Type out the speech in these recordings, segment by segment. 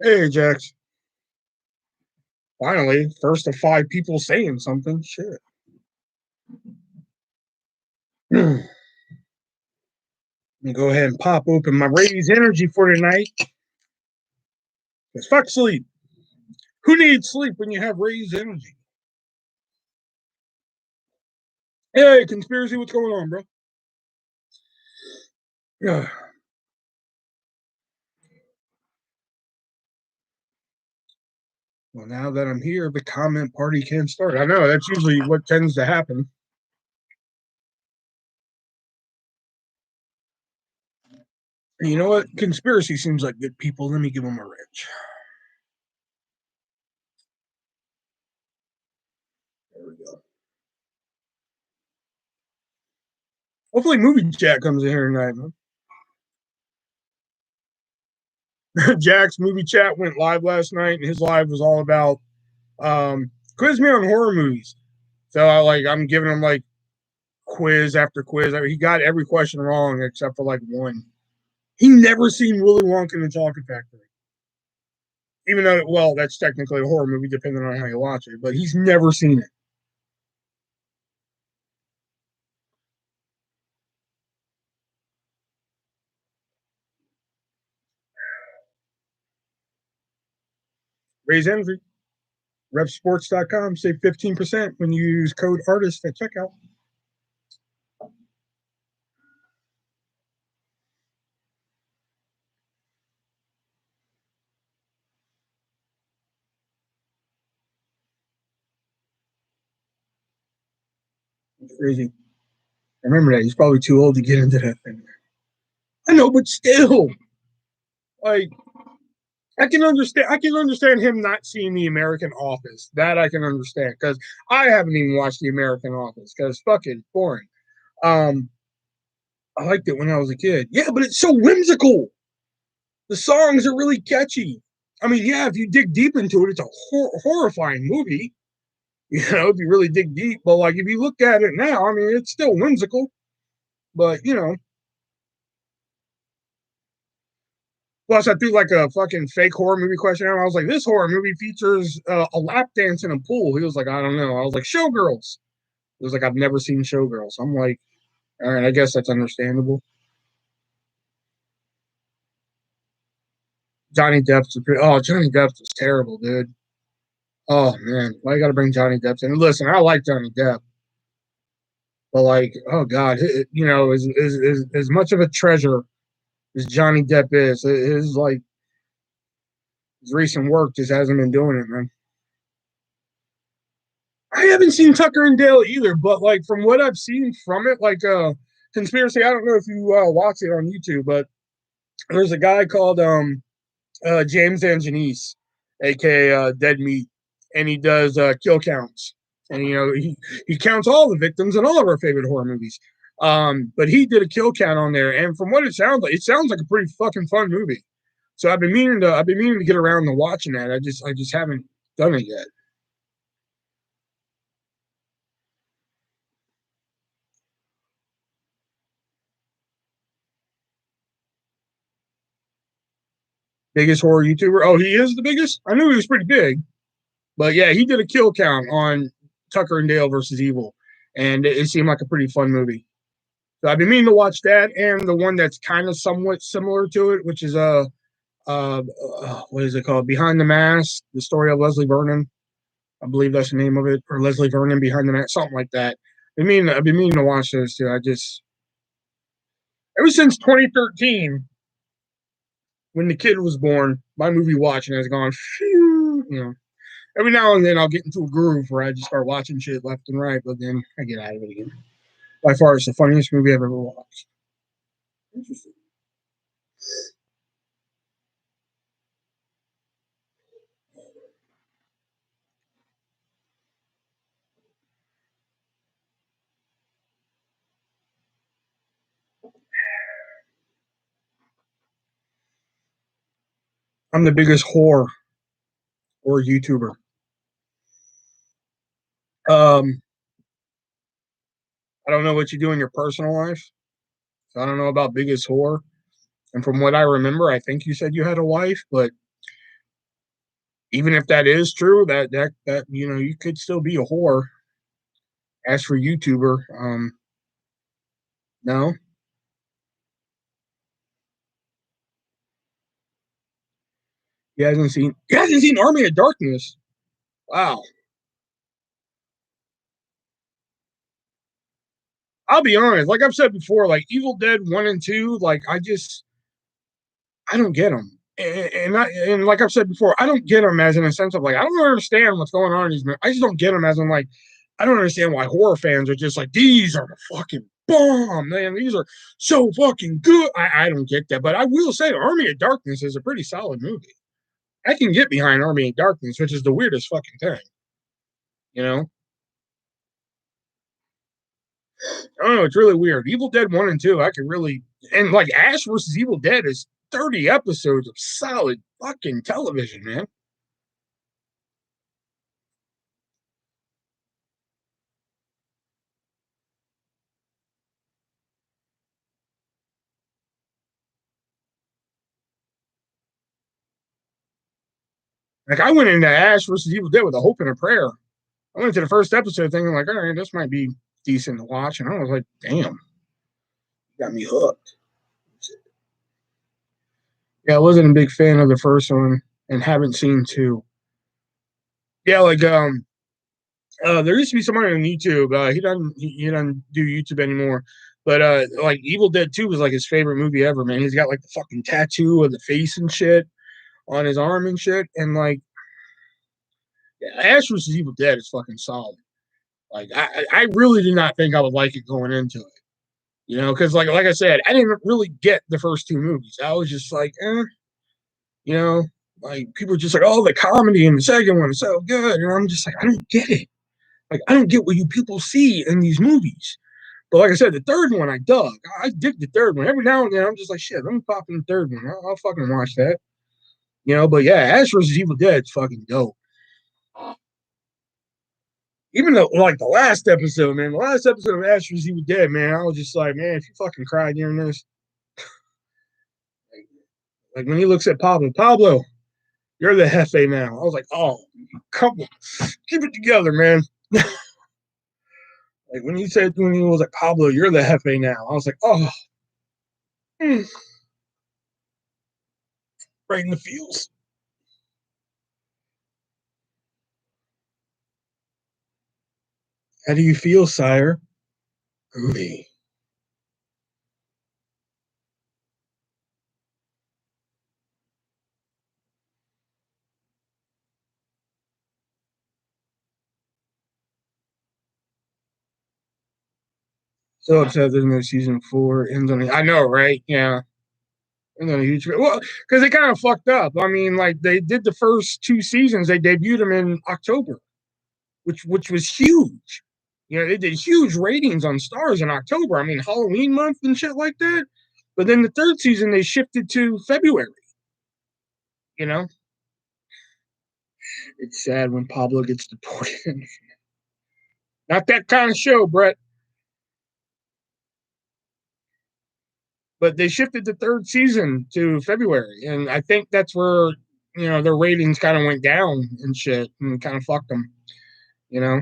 Hey, Jax. Finally, first of 5 people saying something. Shit. Let me go ahead and pop open my RAZE Energy for tonight. Because fuck sleep. Who needs sleep when you have RAZE Energy? Hey, Conspiracy, what's going on, bro? Yeah. Well, now that I'm here, the comment party can't start. I know, that's usually what tends to happen. You know what? Conspiracy seems like good people. Let me give them a wrench. There we go. Hopefully, movie chat comes in here tonight, man. Jack's movie chat went live last night, and his live was all about quiz me on horror movies. So I'm giving him like quiz after quiz. I mean, he got every question wrong except for like one. He never seen Willy Wonka and the Chocolate Factory, even though that's technically a horror movie depending on how you watch it. But he's never seen it. RAZE Energy, repsports.com. Save 15% when you use code ARTIST at checkout. It's crazy. Remember that he's probably too old to get into that thing. I know, but still, like I can understand him not seeing the American Office. That I can understand because I haven't even watched the American Office because it's fucking boring. Um, I liked it when I was a kid. Yeah, but it's so whimsical. The songs are really catchy. I mean, yeah, if you dig deep into it, it's a horrifying movie. You know, if you really dig deep. But like, if you look at it now, I mean, it's still whimsical. But you know, plus I threw like a fucking fake horror movie question out. I was like, this horror movie features a lap dance in a pool. He was like, I don't know. I was like, Showgirls. He was like, I've never seen Showgirls. I'm like, all right, I guess that's understandable. Johnny Depp's Johnny Depp was terrible, dude. Oh man, why you got to bring Johnny Depp in? Listen, I like Johnny Depp, but like, oh god, you know, as much of a treasure as Johnny Depp is, his like his recent work just hasn't been doing it, man. I haven't seen Tucker and Dale either, but like from what I've seen from it, like Conspiracy. I don't know if you watch it on YouTube, but there's a guy called James Anjanese, aka Dead Meat, and he does kill counts, and you know he counts all the victims in all of our favorite horror movies. But he did a kill count on there, and from what it sounds like a pretty fucking fun movie. So I've been meaning to get around to watching that. I just haven't done it yet. Biggest horror YouTuber? Oh, he is the biggest. I knew he was pretty big, but yeah, he did a kill count on Tucker and Dale versus Evil, and it seemed like a pretty fun movie. So I've been meaning to watch that and the one that's kind of somewhat similar to it, which is what is it called? Behind the Mask, the story of Leslie Vernon. I believe that's the name of it, or Leslie Vernon Behind the Mask, something like that. I've been meaning to watch those too. I just ever since 2013 when the kid was born, my movie watching has gone. Phew, you know, every now and then I'll get into a groove where I just start watching shit left and right, but then I get out of it again. By far, it's the funniest movie I've ever watched. Interesting. I'm the biggest whore or YouTuber. Um, I don't know what you do in your personal life. So I don't know about biggest whore. And from what I remember, I think you said you had a wife, but even if that is true, that you know, you could still be a whore. As for YouTuber, no, he hasn't seen Army of Darkness. Wow. I'll be honest, like I've said before, like Evil Dead 1 and 2, like I don't get them. And like I've said before, I don't get them as in a sense of like I don't understand what's going on in these movies. I just don't get them as in like I don't understand why horror fans are just like these are the fucking bomb, man. These are so fucking good. I don't get that, but I will say Army of Darkness is a pretty solid movie. I can get behind Army of Darkness, which is the weirdest fucking thing, you know. I don't know. It's really weird. Evil Dead 1 and 2, I could really. And like Ash versus Evil Dead is 30 episodes of solid fucking television, man. Like I went into Ash versus Evil Dead with a hope and a prayer. I went to the first episode thinking like, all right, this might be decent to watch, and I was like, damn, got me hooked. Yeah, I wasn't a big fan of the first one and haven't seen two. Yeah, like there used to be someone on YouTube. He doesn't do YouTube anymore. But like Evil Dead 2 was like his favorite movie ever, man. He's got like the fucking tattoo of the face and shit on his arm and shit. And like yeah, Ash vs. Evil Dead is fucking solid. Like I really did not think I would like it going into it. You know, because like I said, I didn't really get the first two movies. I was just like, you know, like people were just like, oh, the comedy in the second one is so good. And I'm just like, I don't get it. Like, I don't get what you people see in these movies. But like I said, the third one I dug. I dig the third one. Every now and then I'm just like, shit, let me pop in the third one. I'll fucking watch that. You know, but yeah, Ash vs. Evil Dead is fucking dope. Even though, like the last episode, man, the last episode of Ash vs. Evil Dead, man, I was just like, man, if you fucking cried during this, like when he looks at Pablo, you're the Hefe now. I was like, oh, come on, keep it together, man. Like when he was like, Pablo, you're the Hefe now. I was like, oh, mm, right in the feels. How do you feel, sire? Groovy. So upset there's no season four. Ends on I know, right? Yeah. Ends on a huge well, because they kind of fucked up. I mean, like they did the first two seasons, they debuted them in October, which was huge. You know, they did huge ratings on Stars in October. I mean, Halloween month and shit like that. But then the third season they shifted to February. You know, it's sad when Pablo gets deported. Not that kind of show, Brett. But they shifted the third season to February, and I think that's where you know their ratings kind of went down and shit, and kind of fucked them. You know,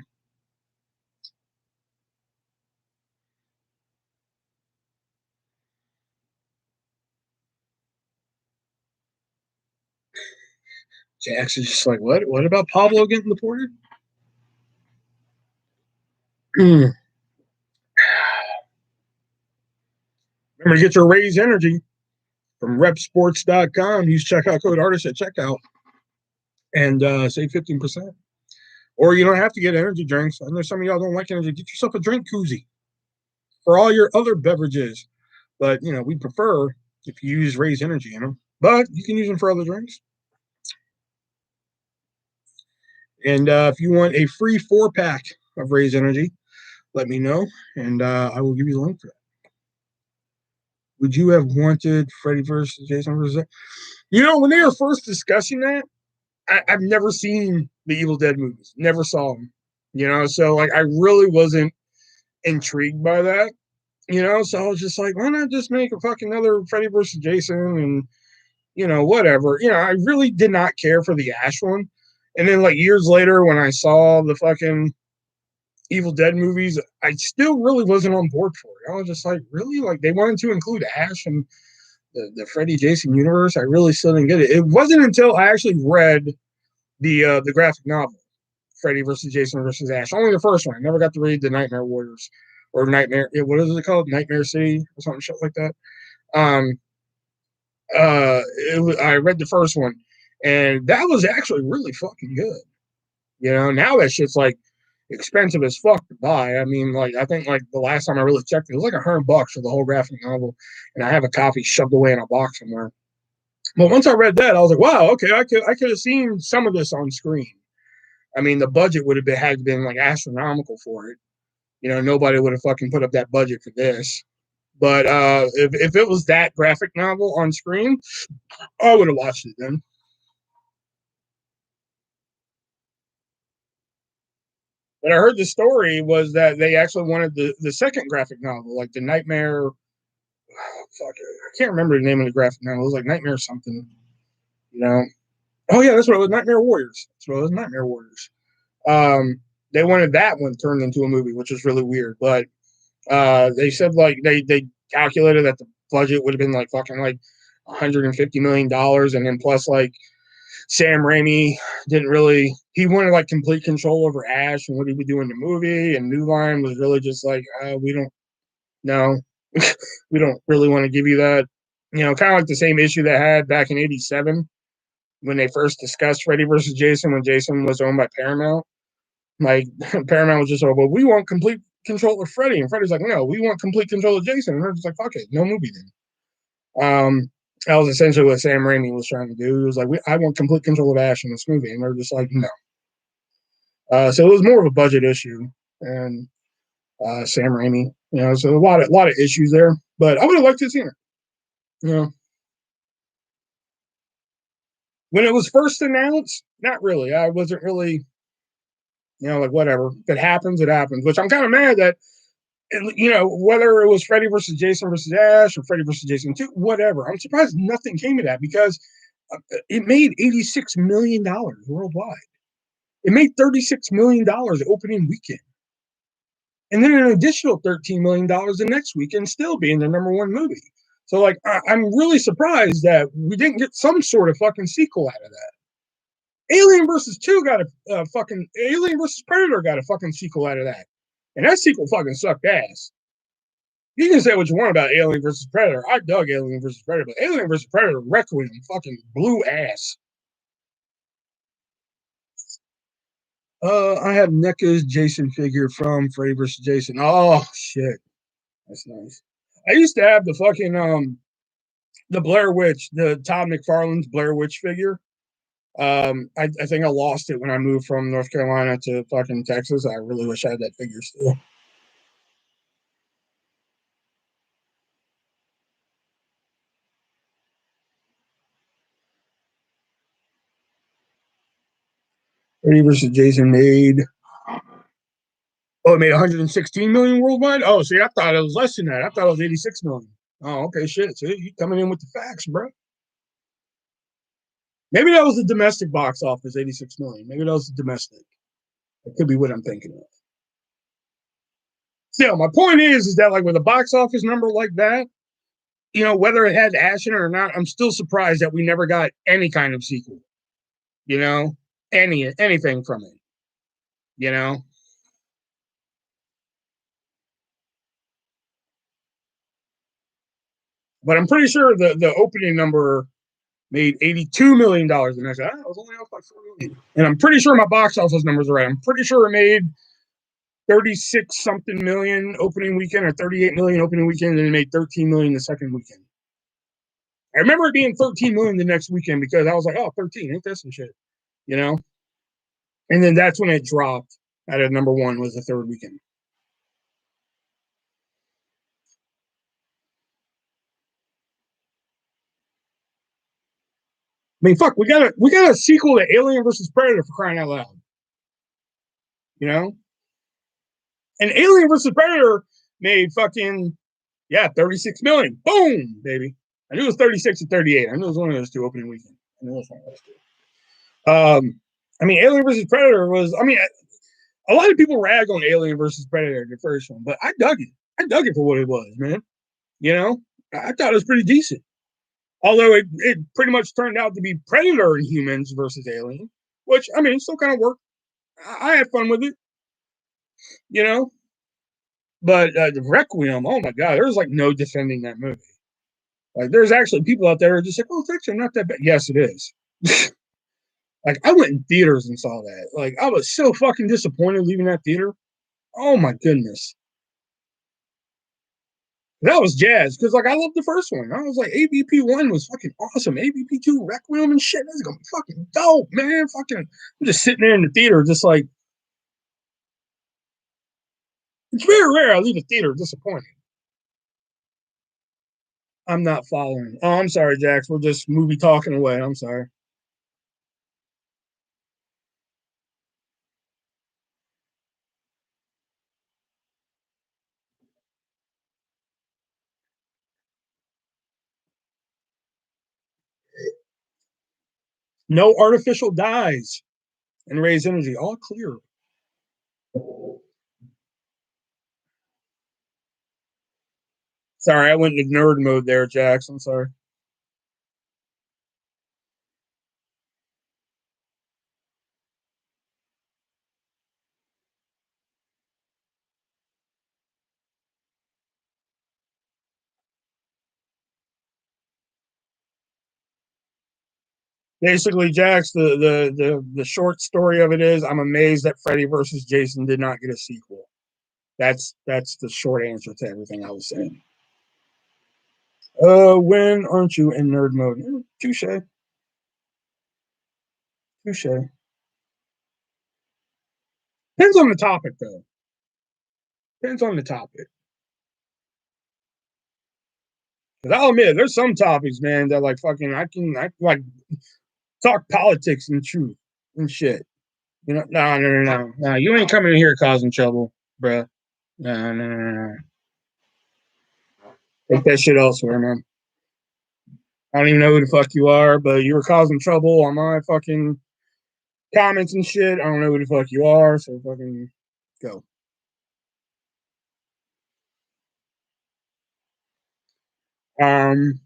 Jackson's just like, what? What about Pablo getting deported? Remember to get your RAZE Energy from repsports.com. Use checkout code artist at checkout and save 15%. Or you don't have to get energy drinks. I know some of y'all don't like energy. Get yourself a drink koozie for all your other beverages. But you know, we prefer if you use RAZE Energy in them. But you can use them for other drinks. And if you want a free 4-pack of RAZE Energy, let me know, and I will give you the link for that. Would you have wanted Freddy versus Jason versus? You know, when they were first discussing that, I've never seen the Evil Dead movies. Never saw them. You know, so like I really wasn't intrigued by that. You know, so I was just like, why not just make a fucking another Freddy versus Jason and you know whatever. You know, I really did not care for the Ash one. And then like years later, when I saw the fucking Evil Dead movies, I still really wasn't on board for it. I was just like, really? Like they wanted to include Ash and the Freddy Jason universe. I really still didn't get it. It wasn't until I actually read the graphic novel, Freddy versus Jason versus Ash. Only the first one. I never got to read the Nightmare Warriors or Nightmare. What is it called? Nightmare City or something shit like that. Um, I read the first one, and that was actually really fucking good. You know, now that shit's like expensive as fuck to buy. I mean, like I think like the last time I really checked, it was like $100 for the whole graphic novel, and I have a copy shoved away in a box somewhere. But once I read that, I was like, wow, okay, I could have seen some of this on screen. I mean, the budget would have had been like astronomical for it. You know, nobody would have fucking put up that budget for this. But if it was that graphic novel on screen, I would have watched it then. But I heard the story was that they actually wanted the second graphic novel, like the Nightmare. Oh, fuck, I can't remember the name of the graphic novel. It was like Nightmare something, you know. Oh yeah, that's what it was. Nightmare Warriors. That's what it was. Nightmare Warriors. They wanted that one turned into a movie, which was really weird. But they said like they calculated that the budget would have been like fucking like $150 million, and then plus like Sam Raimi didn't really. He wanted like complete control over Ash and what he would do in the movie, and New Line was really just like, we don't know, we don't really want to give you that. You know, kind of like the same issue they had back in '87 when they first discussed Freddy versus Jason when Jason was owned by Paramount. Like Paramount was just like, well, we want complete control of Freddy, and Freddy's like, no, we want complete control of Jason, and they're just like, fuck it, no movie then. That was essentially what Sam Raimi was trying to do. He was like, I want complete control of Ash in this movie, and they're just like, no. So it was more of a budget issue, and Sam Raimi, you know, so a lot of issues there. But I would have liked to have seen it. You know, when it was first announced, not really. I wasn't really, you know, like whatever. If it happens, it happens. Which I'm kind of mad that, you know, whether it was Freddy versus Jason versus Ash or Freddy versus Jason 2, whatever. I'm surprised nothing came of that because it made $86 million worldwide. It made $36 million opening weekend. And then an additional $13 million the next weekend, still being the number one movie. So, like, I'm really surprised that we didn't get some sort of fucking sequel out of that. Alien versus 2 got a fucking Alien versus Predator got a fucking sequel out of that. And that sequel fucking sucked ass. You can say what you want about Alien versus Predator. I dug Alien versus Predator, but Alien versus Predator Requiem fucking blew ass. I have NECA's Jason figure from Freddy vs. Jason. Oh shit, that's nice. I used to have the fucking the Blair Witch, the Todd McFarlane's Blair Witch figure. I think I lost it when I moved from North Carolina to fucking Texas. I really wish I had that figure still. Freddy vs. Jason made. Oh, it made 116 million worldwide. Oh, see, I thought it was less than that. I thought it was 86 million. Oh, okay, shit. See, you coming in with the facts, bro. Maybe that was the domestic box office, 86 million. Maybe that was the domestic. It could be what I'm thinking of. Still, my point is that like with a box office number like that, you know, whether it had Ash in it or not, I'm still surprised that we never got any kind of sequel. You know, anything from it. You know, but I'm pretty sure the opening number made $82 million, and I said, I was only off by 4 million. And I'm pretty sure my box office numbers are right. I'm pretty sure it made 36 something million opening weekend or 38 million opening weekend, and it made 13 million the second weekend. I remember it being 13 million the next weekend because I was like, oh, 13, ain't that some shit, you know? And then that's when it dropped out of number one was the third weekend. I mean, fuck, we got a sequel to Alien versus Predator for crying out loud. You know? And Alien versus Predator made fucking 36 million. Boom, baby. I knew it was 36 and 38. I knew it was one of those two opening weekend. I knew it was one of those two. I mean, Alien versus Predator was. I mean, a lot of people rag on Alien versus Predator, the first one, but I dug it. I dug it for what it was, man. You know, I thought it was pretty decent. Although it pretty much turned out to be Predator and humans versus Alien, which I mean, still kind of worked. I had fun with it, you know. But the Requiem, oh my god, there's like no defending that movie. Like, there's actually people out there who are just like, oh, it's actually not that bad. Yes, it is. Like, I went in theaters and saw that. Like, I was so fucking disappointed leaving that theater. Oh my goodness. That was jazz because, like, I loved the first one. I was like, AVP1 was fucking awesome. AVP2, Requiem and shit. That's gonna be fucking dope, man. Fucking, I'm just sitting there in the theater, just like, it's very rare I leave a theater disappointed. I'm not following. Oh, I'm sorry, Jax. We're just movie talking away. I'm sorry. No artificial dyes and RAZE Energy. All clear. Sorry, I went into nerd mode there, Jax. I'm sorry. Basically, Jax, the short story of it is, I'm amazed that Freddy versus Jason did not get a sequel. That's the short answer to everything I was saying. When aren't you in nerd mode? Touche. Touche. Depends on the topic, though. Depends on the topic. Because I'll admit, there's some topics, man, that like fucking I like talk politics and truth and shit. You know, no. You ain't coming in here causing trouble, bruh. No. Take that shit elsewhere, man. I don't even know who the fuck you are, but you were causing trouble on my fucking comments and shit. I don't know who the fuck you are, so fucking go. Um,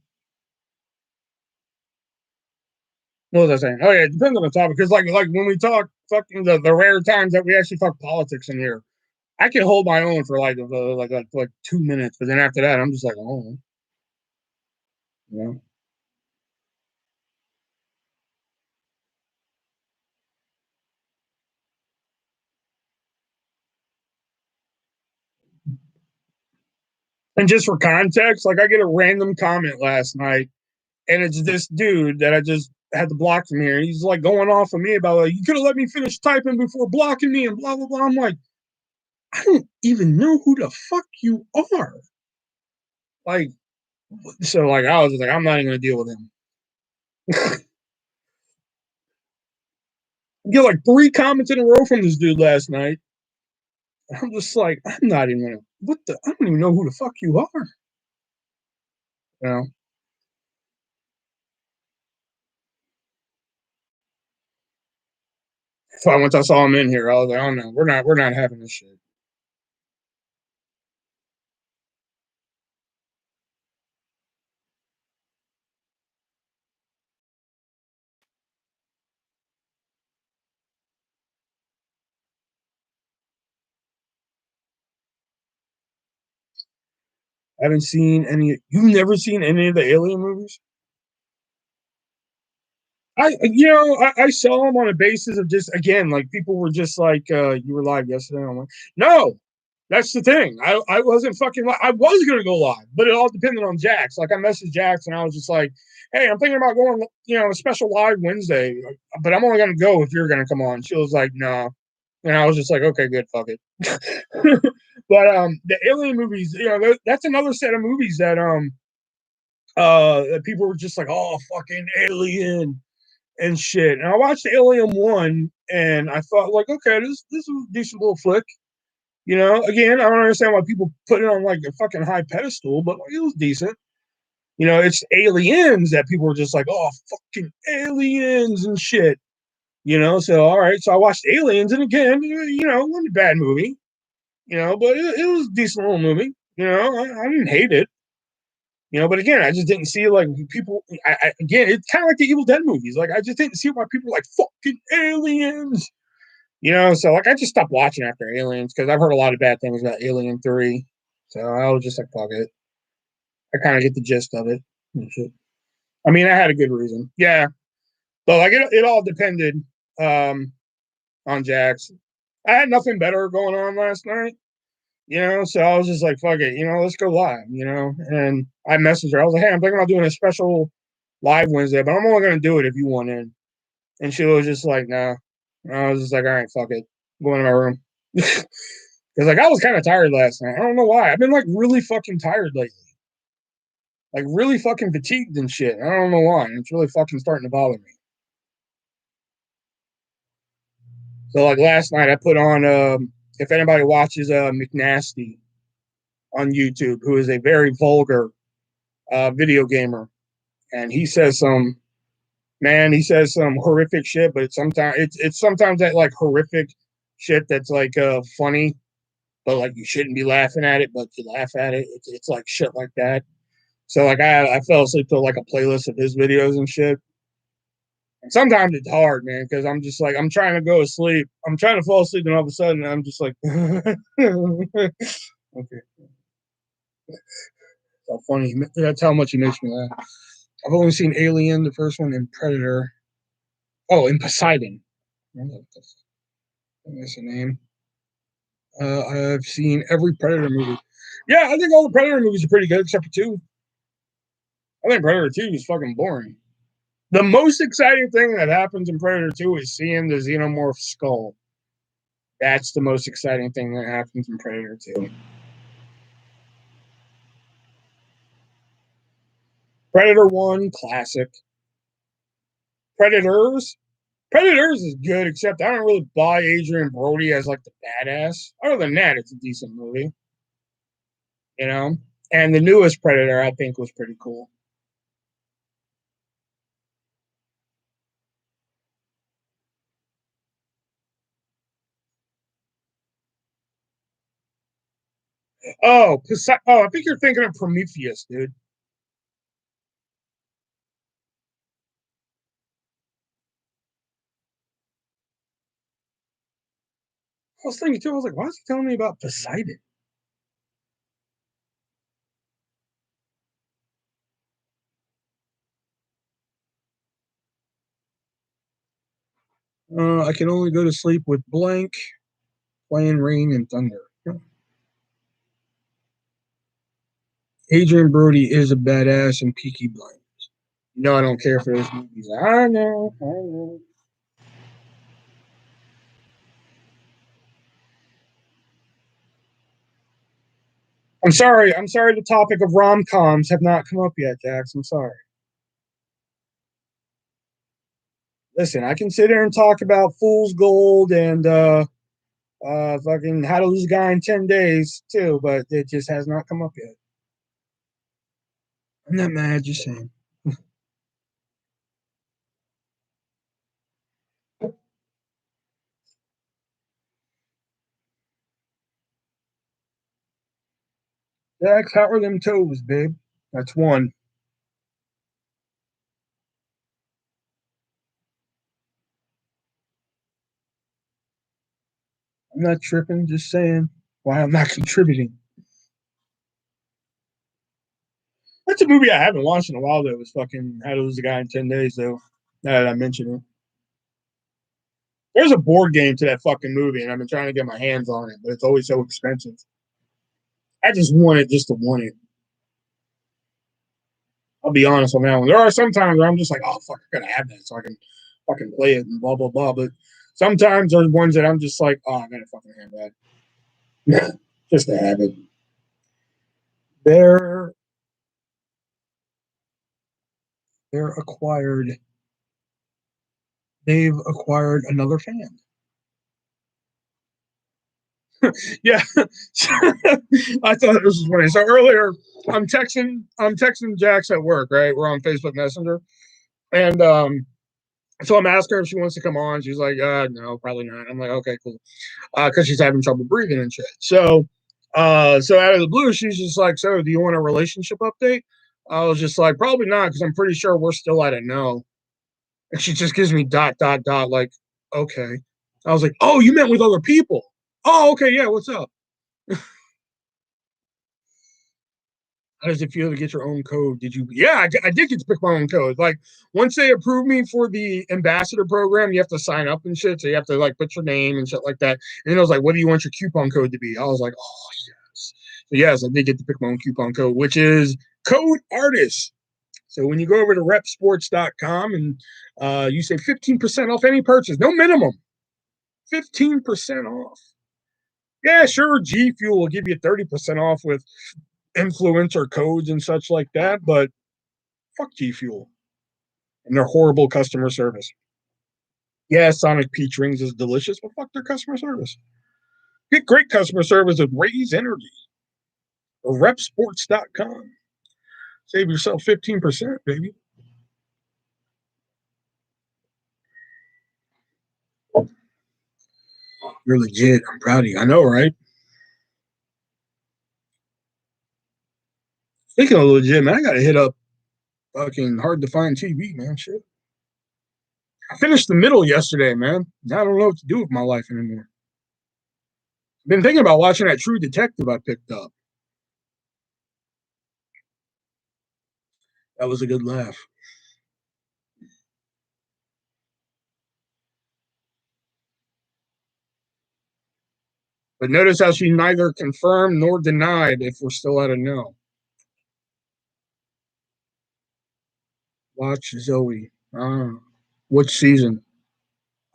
what was I saying? Oh yeah, it depends on the topic. Because like when we talk fucking the rare times that we actually talk politics in here, I can hold my own for like 2 minutes, but then after that, I'm just like, oh, you know. And just for context, like I get a random comment last night, and it's this dude that I just had to block from here. He's like going off of me about like, you could have let me finish typing before blocking me and blah blah blah. I'm like, I don't even know who the fuck you are. Like, so like I was just like, I'm not even gonna deal with him. I get like 3 comments in a row from this dude last night. I'm just like, I'm not even gonna what the I don't even know who the fuck you are. You know. So once I saw him in here, I was like, oh no, we're not having this shit. I haven't seen any. You've never seen any of the Alien movies? I saw them on a basis of just again, like people were just like, you were live yesterday. I'm like, no, that's the thing. I wasn't fucking. I was gonna go live, but it all depended on Jax. Like I messaged Jax and I was just like, hey, I'm thinking about going, a special live Wednesday, but I'm only gonna go if you're gonna come on. She was like, no, and I was just like, okay, good, fuck it. But the Alien movies, that's another set of movies that people were just like, oh, fucking Alien and shit. And I watched Alien 1 and I thought like, okay, this is a decent little flick. Again, I don't understand why people put it on like a fucking high pedestal, but like, it was decent. It's aliens that people were just like, oh, fucking aliens and shit. You know, so all right, so I watched Aliens, and again, you know, it wasn't a bad movie, you know, but it was a decent little movie. You know, I didn't hate it. You know, but again, I just didn't see like people. Again, it's kind of like the Evil Dead movies. Like I just didn't see why people were like fucking aliens. You know, so like I just stopped watching after Aliens because I've heard a lot of bad things about Alien 3. So I was just like, fuck it. I kind of get the gist of it. I mean, I had a good reason. Yeah. But like it all depended um, on Jax. I had nothing better going on last night, you know, so I was just like, fuck it, you know, let's go live, you know. And I messaged her. I was like, hey, I'm thinking about doing a special live Wednesday, but I'm only going to do it if you want in. And she was just like, nah. And I was just like, all right, fuck it. I'm going to my room. Because like I was kind of tired last night. I don't know why. I've been like really fucking tired lately. Like really fucking fatigued and shit. I don't know why. It's really fucking starting to bother me. So like last night I put on if anybody watches McNasty on YouTube, who is a very vulgar video gamer, and he says some horrific shit, but it's sometimes that like horrific shit that's like funny, but like you shouldn't be laughing at it, but you laugh at it. It's like shit like that. So like I fell asleep to like a playlist of his videos and shit. And sometimes it's hard, man, because I'm just like I'm trying to go to sleep. I'm trying to fall asleep, and all of a sudden I'm just like, okay, so funny. That's how much he makes me laugh. I've only seen Alien, the first one, and Predator. Oh, and Poseidon. That's the name. I've seen every Predator movie. Yeah, I think all the Predator movies are pretty good except for two. I think Predator 2 is fucking boring. The most exciting thing that happens in Predator 2 is seeing the xenomorph skull. That's the most exciting thing that happens in Predator 2. Predator 1, classic. Predators. Predators is good, except I don't really buy Adrian Brody as like the badass. Other than that, it's a decent movie. You know? And the newest Predator, I think, was pretty cool. I think you're thinking of Prometheus, dude. I was thinking too. I was like, why is he telling me about Poseidon? I can only go to sleep with blank, playing rain and thunder. Adrian Brody is a badass in Peaky Blinders. You know I don't care for those movies. I know, I know. I'm sorry. I'm sorry. The topic of rom coms have not come up yet, Jax. I'm sorry. Listen, I can sit here and talk about Fool's Gold and fucking How to Lose a Guy in 10 Days too, but it just has not come up yet. I'm not mad. Just saying. Jax, how are them toes, babe? That's one. I'm not tripping. Just saying why I'm not contributing. That's a movie I haven't watched in a while though. Was fucking How to Lose a Guy in 10 Days though. Now that I mention it, there's a board game to that fucking movie, and I've been trying to get my hands on it, but it's always so expensive. I just want it just to want it. I'll be honest on that one. There are some times where I'm just like, oh fuck, I gotta have that so I can fucking play it and blah blah blah. But sometimes there's ones that I'm just like, oh, I gotta fucking have that just to have it. They're they're acquired. They've acquired another fan. Yeah, I thought this was funny. So earlier, I'm texting Jax at work. Right, we're on Facebook Messenger, and So I'm asking her if she wants to come on. She's like, no, probably not. I'm like, okay, cool. Because she's having trouble breathing and shit. So out of the blue, she's just like, so do you want a relationship update? I was just like, probably not, because I'm pretty sure we're still at a no. And she just gives me dot, dot, dot, like, okay. I was like, oh, you met with other people. Oh, okay, yeah, what's up? How does it feel to get your own code? Did you? Yeah, I did get to pick my own code. Like, once they approved me for the ambassador program, you have to sign up and shit. So you have to like put your name and shit like that. And then I was like, what do you want your coupon code to be? I was like, oh, yes. So yes, I did get to pick my own coupon code, which is code artist. So when you go over to repsports.com and you say 15% off any purchase, no minimum, 15% off. Yeah, sure. G Fuel will give you 30% off with influencer codes and such like that, but fuck G Fuel and their horrible customer service. Yeah, Sonic Peach Rings is delicious, but fuck their customer service. Get great customer service with RAZE Energy or repsports.com. Save yourself 15%, baby. You're legit. I'm proud of you. I know, right? Speaking of legit, man, I gotta hit up fucking hard to find TV, man. Shit. I finished the middle yesterday, man. Now I don't know what to do with my life anymore. Been thinking about watching that True Detective I picked up. That was a good laugh. But notice how she neither confirmed nor denied if we're still at a no. Watch Zoe. Which season?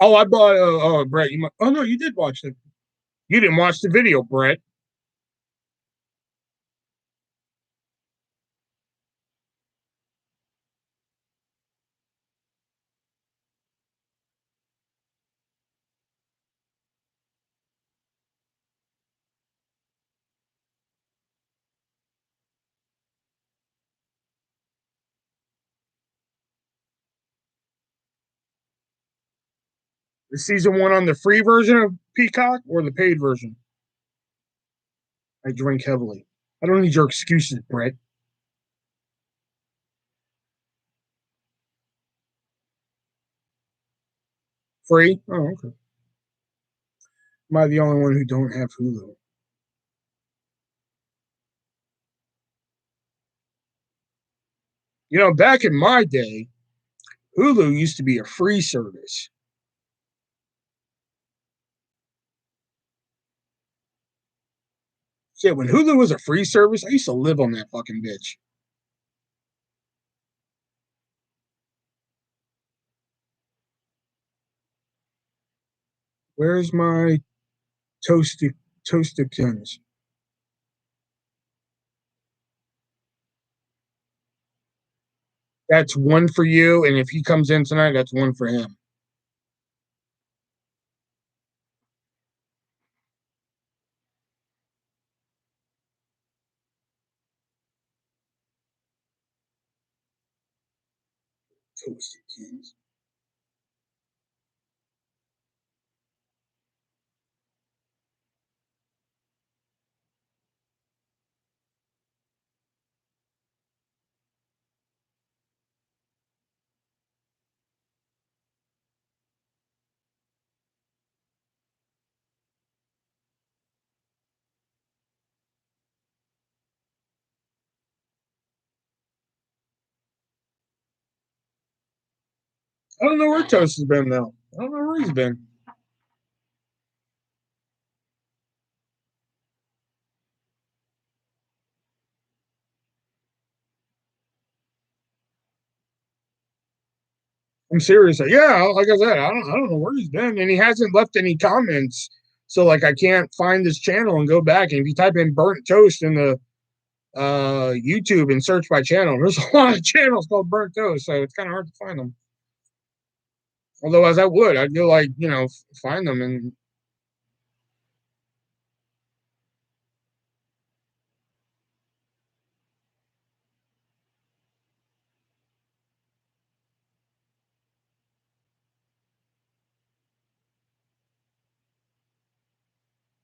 Oh, I bought. Brett, you. Oh no, you did watch it. You didn't watch the video, Brett. The season one on the free version of Peacock or the paid version? I drink heavily. I don't need your excuses, Brett. Free? Oh, okay. Am I the only one who don't have Hulu? You know, back in my day, Hulu used to be a free service. Shit, when Hulu was a free service, I used to live on that fucking bitch. Where's my toasted toastikins? That's one for you, and if he comes in tonight, that's one for him. Toastikins. I don't know where Toast has been though. I don't know where he's been. I'm serious. Yeah, like I said, I don't know where he's been, and he hasn't left any comments. So like, I can't find his channel and go back. And if you type in "burnt toast" in the YouTube and search by channel, there's a lot of channels called "burnt toast," so it's kind of hard to find them. Although, as I would, I'd go like find them and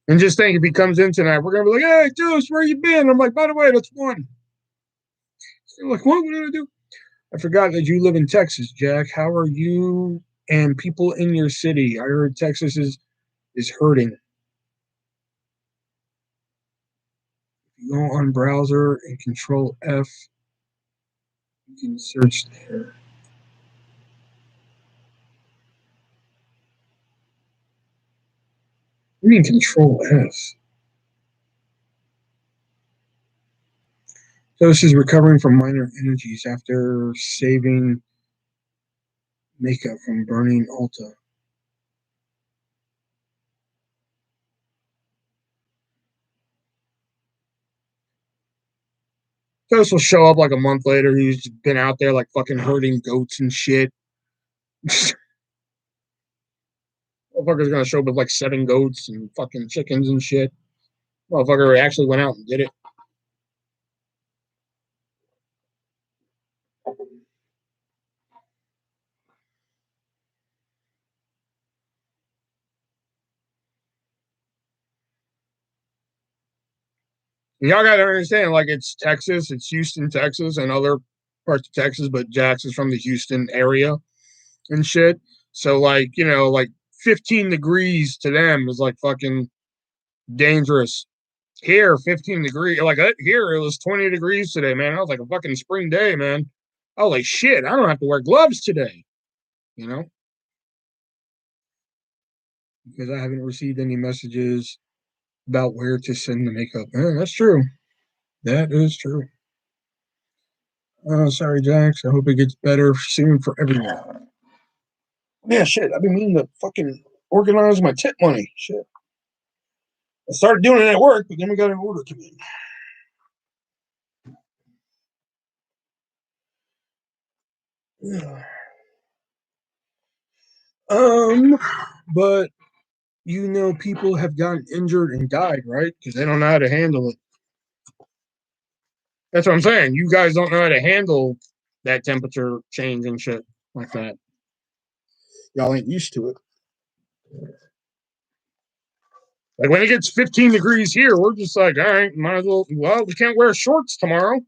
And just think, if he comes in tonight, we're gonna be like, "Hey, Deuce, where you been?" I'm like, "By the way, that's one." So like, what did I do? I forgot that you live in Texas, Jack. How are you and people in your city? I heard Texas is hurting. If you go on browser and Control F, you can search there. What do you mean Control F? So this is recovering from minor energies after saving makeup from burning Ulta. So this will show up like a month later. He's been out there like fucking herding goats and shit. Motherfucker's gonna show up with like 7 goats and fucking chickens and shit. Motherfucker actually went out and did it. And y'all gotta understand, like, it's Texas, it's Houston, Texas, and other parts of Texas, but Jax is from the Houston area and shit. So like, like 15 degrees to them is like fucking dangerous. Here, 15 degrees, like here it was 20 degrees today, man. I was like a fucking spring day, man. I was like, shit, I don't have to wear gloves today, you know, because I haven't received any messages about where to send the makeup. That's true. That is true. Oh, sorry, Jax. I hope it gets better soon for everyone. Yeah, shit. I've been meaning to fucking organize my tip money. Shit. I started doing it at work, but then we got an order come in. Yeah. But people have gotten injured and died, right? Because they don't know how to handle it. That's what I'm saying. You guys don't know how to handle that temperature change and shit like that. Y'all ain't used to it. Like when it gets 15 degrees here, we're just like, all right, might as well. Well, we can't wear shorts tomorrow.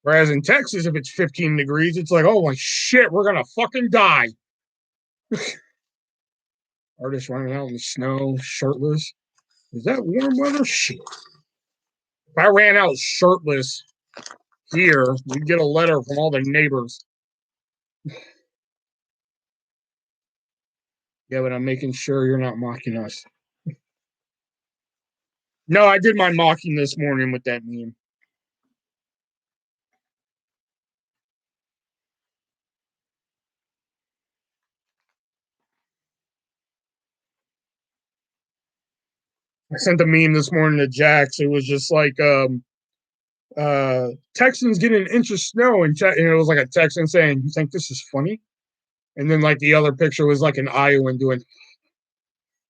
Whereas in Texas, if it's 15 degrees, it's like, oh my shit, we're gonna fucking die. Artists running out in the snow, shirtless. Is that warm weather? Shit. If I ran out shirtless here, we'd get a letter from all the neighbors. Yeah, but I'm making sure you're not mocking us. No, I did my mocking this morning with that meme. I sent a meme this morning to Jax. It was just like Texans getting an inch of snow, and it was like a Texan saying, "You think this is funny?" And then like the other picture was like an Iowan doing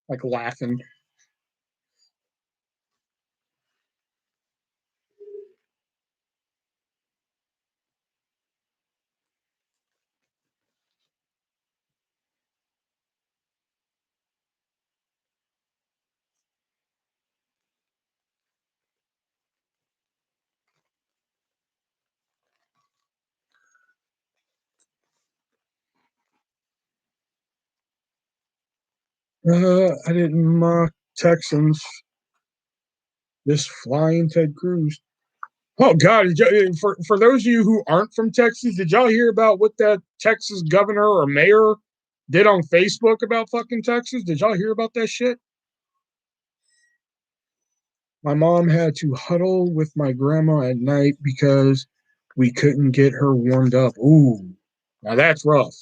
like laughing. I didn't mock Texans. This flying Ted Cruz. Oh God! For those of you who aren't from Texas, did y'all hear about what that Texas governor or mayor did on Facebook about fucking Texas? Did y'all hear about that shit? My mom had to huddle with my grandma at night because we couldn't get her warmed up. Ooh, now that's rough.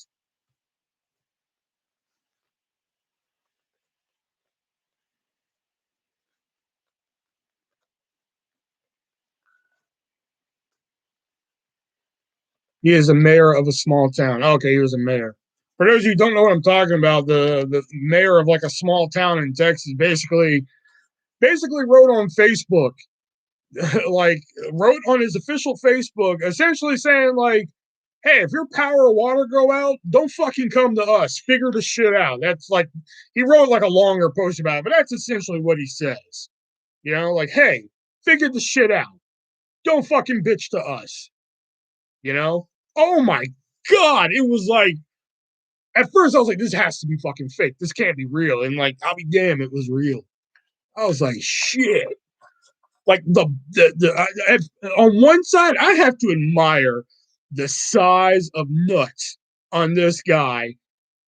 He is a mayor of a small town. Okay, he was a mayor. For those of you who don't know what I'm talking about, the mayor of like a small town in Texas basically wrote on Facebook, like wrote on his official Facebook, essentially saying like, hey, if your power or water go out, don't fucking come to us. Figure the shit out. That's like, he wrote like a longer post about it, but that's essentially what he says. You know, like, hey, figure the shit out. Don't fucking bitch to us. You know? Oh my God. It was like, at first I was like, this has to be fucking fake. This can't be real. And like, I'll be damned, it was real. I was like, shit. Like on one side, I have to admire the size of nuts on this guy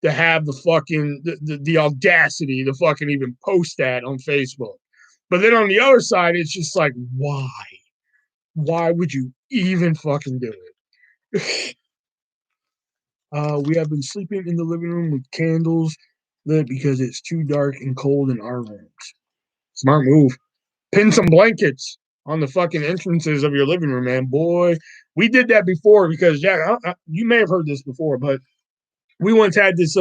to have the fucking the audacity to fucking even post that on Facebook. But then on the other side, it's just like, why? Why would you even fucking do it? We have been sleeping in the living room with candles lit because it's too dark and cold in our rooms. Smart move. Pin some blankets on the fucking entrances of your living room, man. Boy, we did that before because, Jack, you may have heard this before, but we once had this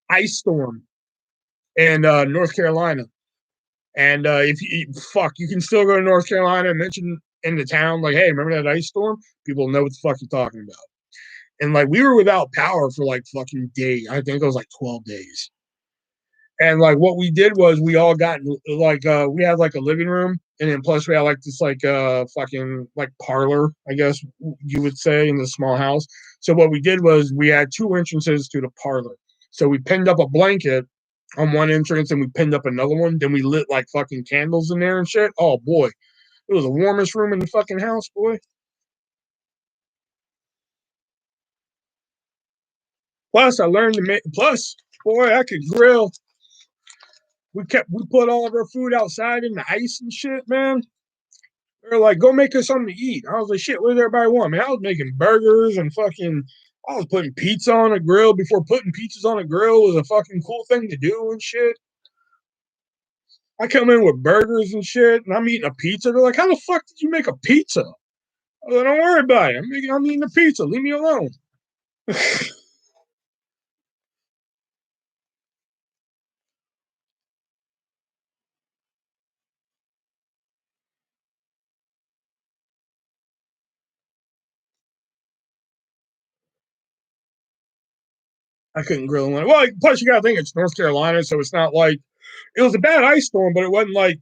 ice storm in North Carolina. And if you can still go to North Carolina and mention in the town, like, hey, remember that ice storm? People know what the fuck you're talking about. And like, we were without power for like fucking days. I think it was like 12 days. And like, what we did was we all got like, we had like a living room. And then plus we had like this like fucking like parlor, I guess you would say, in the small house. So what we did was we had two entrances to the parlor. So we pinned up a blanket on one entrance and we pinned up another one. Then we lit like fucking candles in there and shit. Oh boy, it was the warmest room in the fucking house, boy. Plus, I learned to make. Plus, boy, I could grill. We put all of our food outside in the ice and shit, man. They're like, go make us something to eat. I was like, shit, what does everybody want, man? I was making burgers and fucking. I was putting pizza on a grill before putting pizzas on a grill was a fucking cool thing to do and shit. I come in with burgers and shit, and I'm eating a pizza. They're like, how the fuck did you make a pizza? I was like, don't worry about it. I'm eating a pizza. Leave me alone. I couldn't grill one. Well, plus you got to think it's North Carolina, so it's not like it was a bad ice storm, but it wasn't like,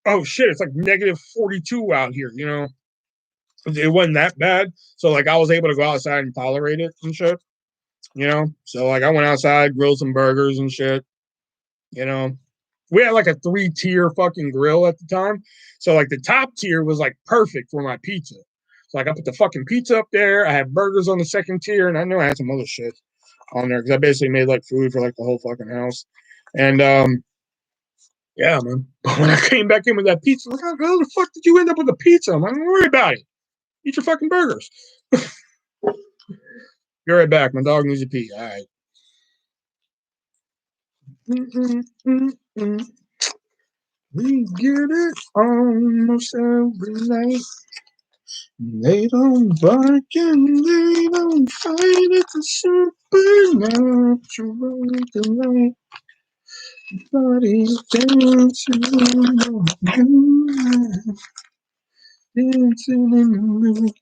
oh shit, it's like negative 42 out here. You know, it wasn't that bad. So like I was able to go outside and tolerate it and shit. You know, so like I went outside, grilled some burgers and shit. You know, we had like a 3-tier fucking grill at the time. So like the top tier was like perfect for my pizza. So like I put the fucking pizza up there. I had burgers on the second tier, and I know I had some other shit on there because I basically made like food for like the whole fucking house. And yeah, man. But when I came back in with that pizza, like, how the fuck did you end up with a pizza? I'm like, don't worry about it. Eat your fucking burgers. Be right back. My dog needs to pee. All right. We get it almost every night. They don't bark and they don't fight. It's a supernatural delight. Body's dancing dancing in the moonlight.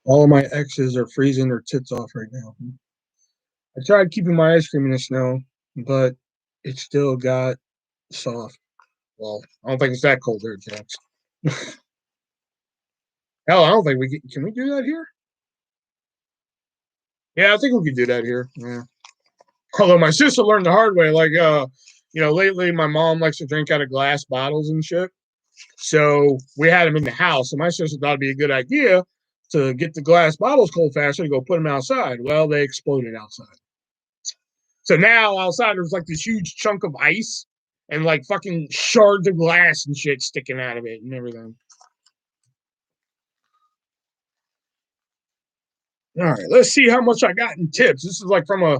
All of my exes are freezing their tits off right now. I tried keeping my ice cream in the snow, but it still got soft. Well, I don't think it's that cold there, Jax. Hell, I don't think can we do that here? Yeah, I think we can do that here. Yeah. Although my sister learned the hard way, like lately my mom likes to drink out of glass bottles and shit. So we had them in the house. And my sister thought it'd be a good idea to get the glass bottles cold faster and go put them outside. Well, they exploded outside. So now outside there's like this huge chunk of ice and like fucking shards of glass and shit sticking out of it and everything. All right, let's see how much I got in tips. This is like from a,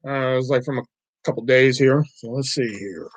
it was like from a couple days here. So let's see here.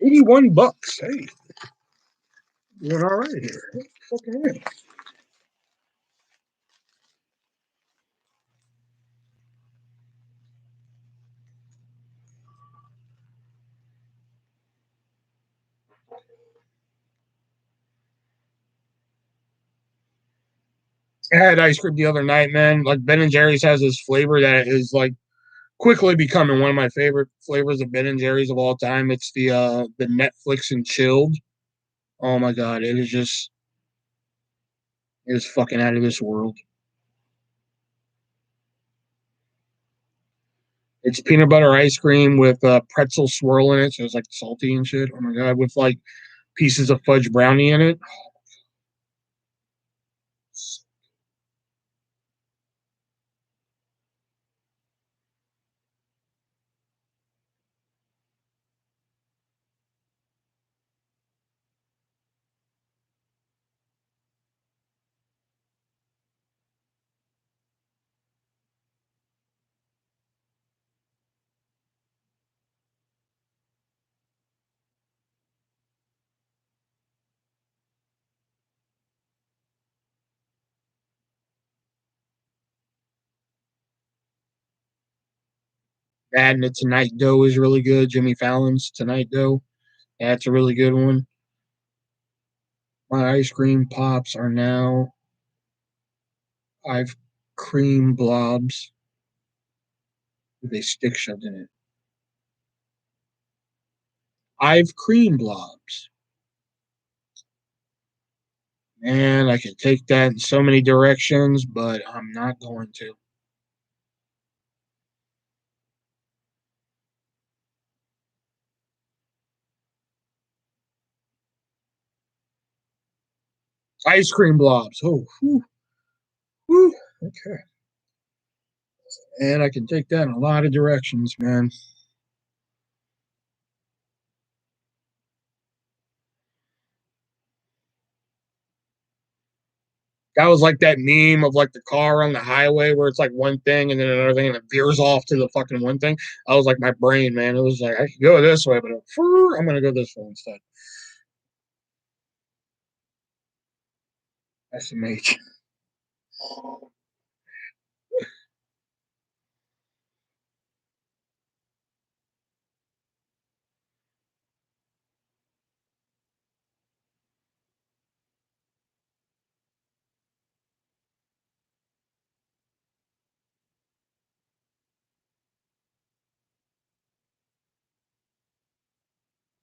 $81. Hey, doing all right here. Fucking yeah. I had ice cream the other night, man. Like Ben and Jerry's has this flavor that is like quickly becoming one of my favorite flavors of Ben and Jerry's of all time. It's the Netflix and chilled. Oh my god, it is just, it is fucking out of this world. It's peanut butter ice cream with pretzel swirl in it, so it's like salty and shit. Oh my god, with like pieces of fudge brownie in it. That and the Tonight Dough is really good. Jimmy Fallon's Tonight Dough. That's a really good one. My ice cream pops are now I've cream blobs with a stick shoved in it. I've cream blobs. Man, I could take that in so many directions, but I'm not going to. Ice cream blobs. Oh, whew, whew. Okay. And I can take that in a lot of directions, man. That was like that meme of like the car on the highway where it's like one thing and then another thing and it veers off to the fucking one thing. I was like my brain, man. It was like I could go this way, but I'm gonna go this way instead. SMH.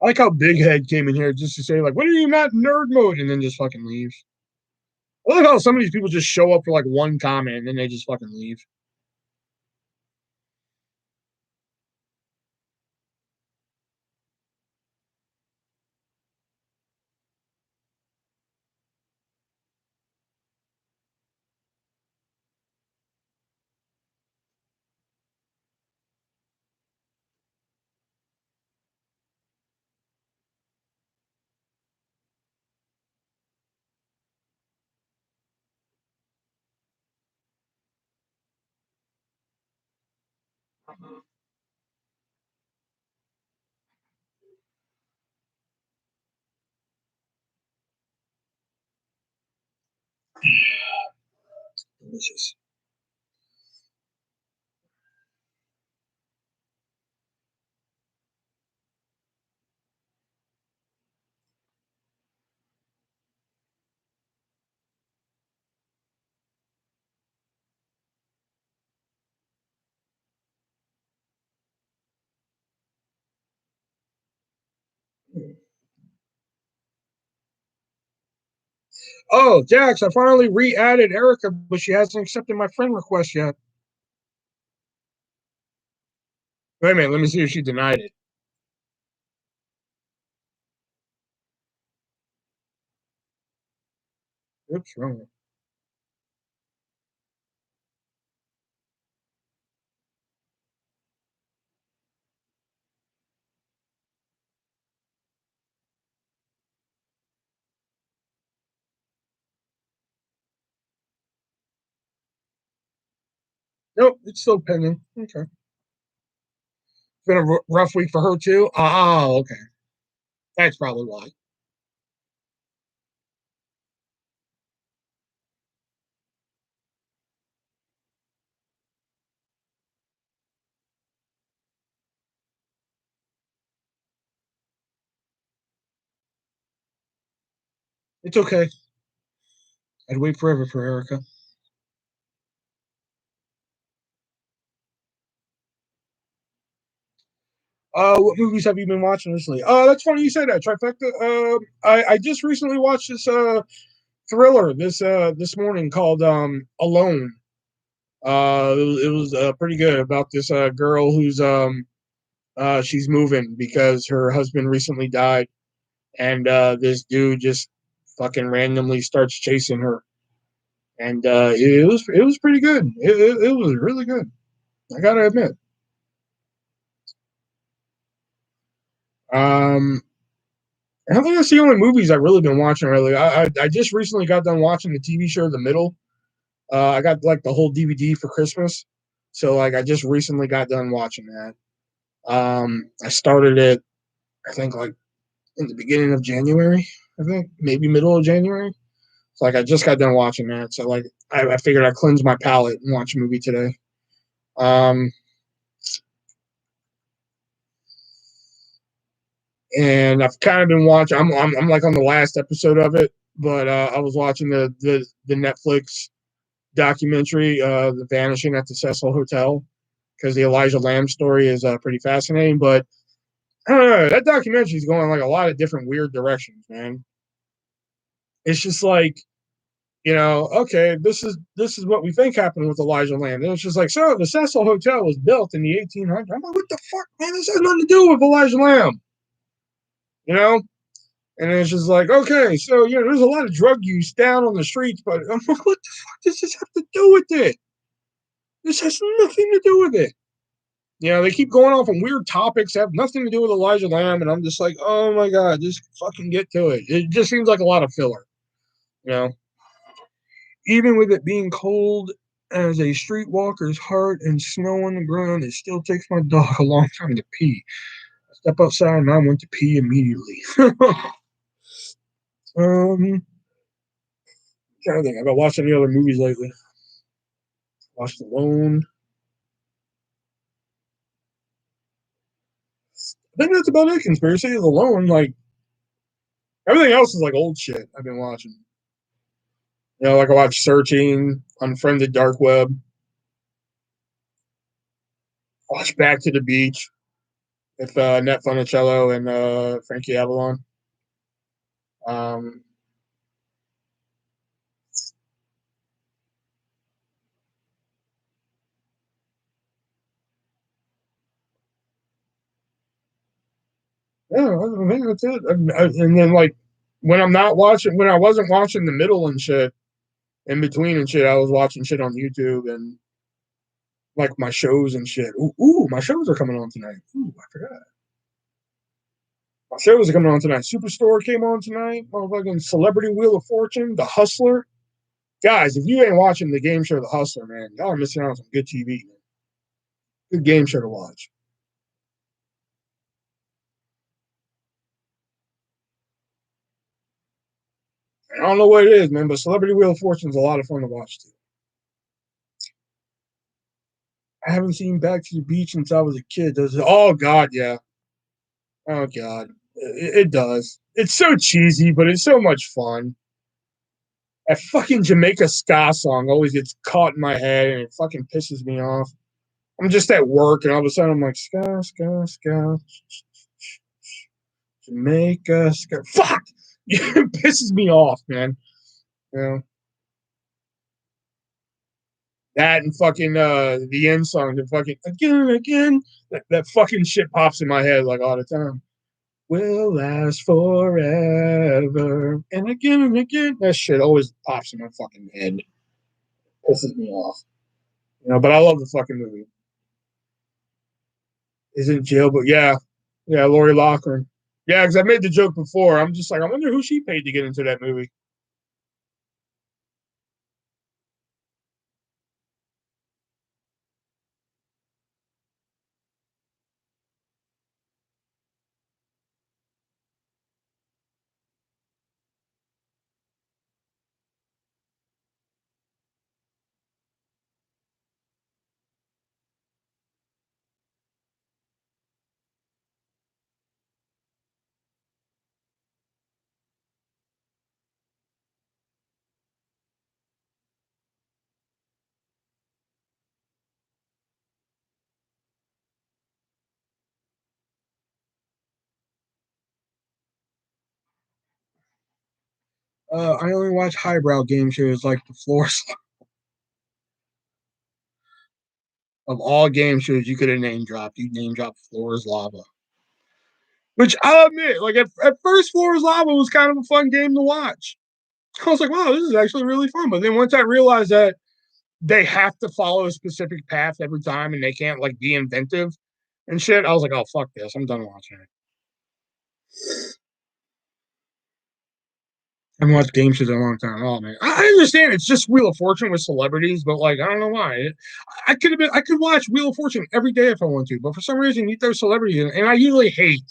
I like how Big Head came in here just to say like, "When are you not in nerd mode?" and then just fucking leaves. I love how some of these people just show up for like one comment and then they just fucking leave. Delicious. Oh, Jax, I finally re-added Erica, but she hasn't accepted my friend request yet. Wait a minute, let me see if she denied it. Oops, wrong. Nope, it's still pending. Okay. It's been a rough week for her too. Oh, okay. That's probably why. It's okay. I'd wait forever for Erica. What movies have you been watching recently? That's funny you say that. Trifecta. I just recently watched this thriller this morning called Alone. It was pretty good about this girl who's she's moving because her husband recently died, and this dude just fucking randomly starts chasing her, and it was pretty good. It was really good. I gotta admit. Um, I think that's the only movies I've really been watching. Really, I just recently got done watching the TV show The Middle. I got like the whole DVD for Christmas, so like I just recently got done watching that. I started it, I think like in the beginning of January. I think maybe middle of January. So like I just got done watching that, so like I figured I'd cleanse my palate and watch a movie today. Um, and I've kind of been watching. I'm like on the last episode of it, but I was watching the Netflix documentary, The Vanishing at the Cecil Hotel, because the Elijah Lamb story is pretty fascinating. But I don't know, that documentary is going like a lot of different weird directions, man. It's just like, okay, this is what we think happened with Elijah Lamb. And it's just like, so the Cecil Hotel was built in the 1800s. I'm like, what the fuck, man? This has nothing to do with Elijah Lamb, you know? And it's just like, okay, so there's a lot of drug use down on the streets, but I'm like, what the fuck does this have to do with it? This has nothing to do with it. They keep going off on weird topics that have nothing to do with Elijah Lamb, and I'm just like, oh my god, just fucking get to it. It just seems like a lot of filler, you know. Even with it being cold as a streetwalker's heart and snow on the ground, it still takes my dog a long time to pee. I step outside and I went to pee immediately. um, Trying to think. Have I watched any other movies lately? Watched Alone. I think that's about it. Conspiracy is Alone. Like everything else is like old shit I've been watching. Like I watched Searching, Unfriended Dark Web, watched Back to the Beach with Net Funicello and Frankie Avalon. Um, yeah, I think that's it. And then like when I wasn't watching the middle and shit, in between and shit, I was watching shit on YouTube and like my shows and shit. Ooh, my shows are coming on tonight. Ooh, I forgot. My shows are coming on tonight. Superstore came on tonight. Motherfucking Celebrity Wheel of Fortune, The Hustler. Guys, if you ain't watching the game show The Hustler, man, y'all are missing out on some good TV. Man. Good game show to watch. I don't know what it is, man, but Celebrity Wheel of Fortune is a lot of fun to watch too. I haven't seen Back to the Beach since I was a kid. Oh God, yeah. Oh God, it does. It's so cheesy, but it's so much fun. That fucking Jamaica ska song always gets caught in my head, and it fucking pisses me off. I'm just at work, and all of a sudden I'm like, ska, ska, ska, Jamaica ska. Fuck! It pisses me off, man. You know that and fucking the end song, the fucking again and again. That fucking shit pops in my head like all the time. Will last forever and again. That shit always pops in my fucking head. Pisses me off. You know, but I love the fucking movie. Is in jail, but yeah, Lori Loughlin. Yeah, because I made the joke before. I'm just like, I wonder who she paid to get into that movie. I only watch highbrow game shows like the floors of all game shows you could have name dropped. You name dropped Floors Lava. Which I'll admit, like at first, Floors Lava was kind of a fun game to watch. I was like, wow, this is actually really fun. But then once I realized that they have to follow a specific path every time and they can't like be inventive and shit, I was like, oh fuck this. I'm done watching it. I haven't watched game shows in a long time. Oh man, I understand it's just Wheel of Fortune with celebrities, but like I don't know why. I could watch Wheel of Fortune every day if I want to, but for some reason you throw celebrities in, and I usually hate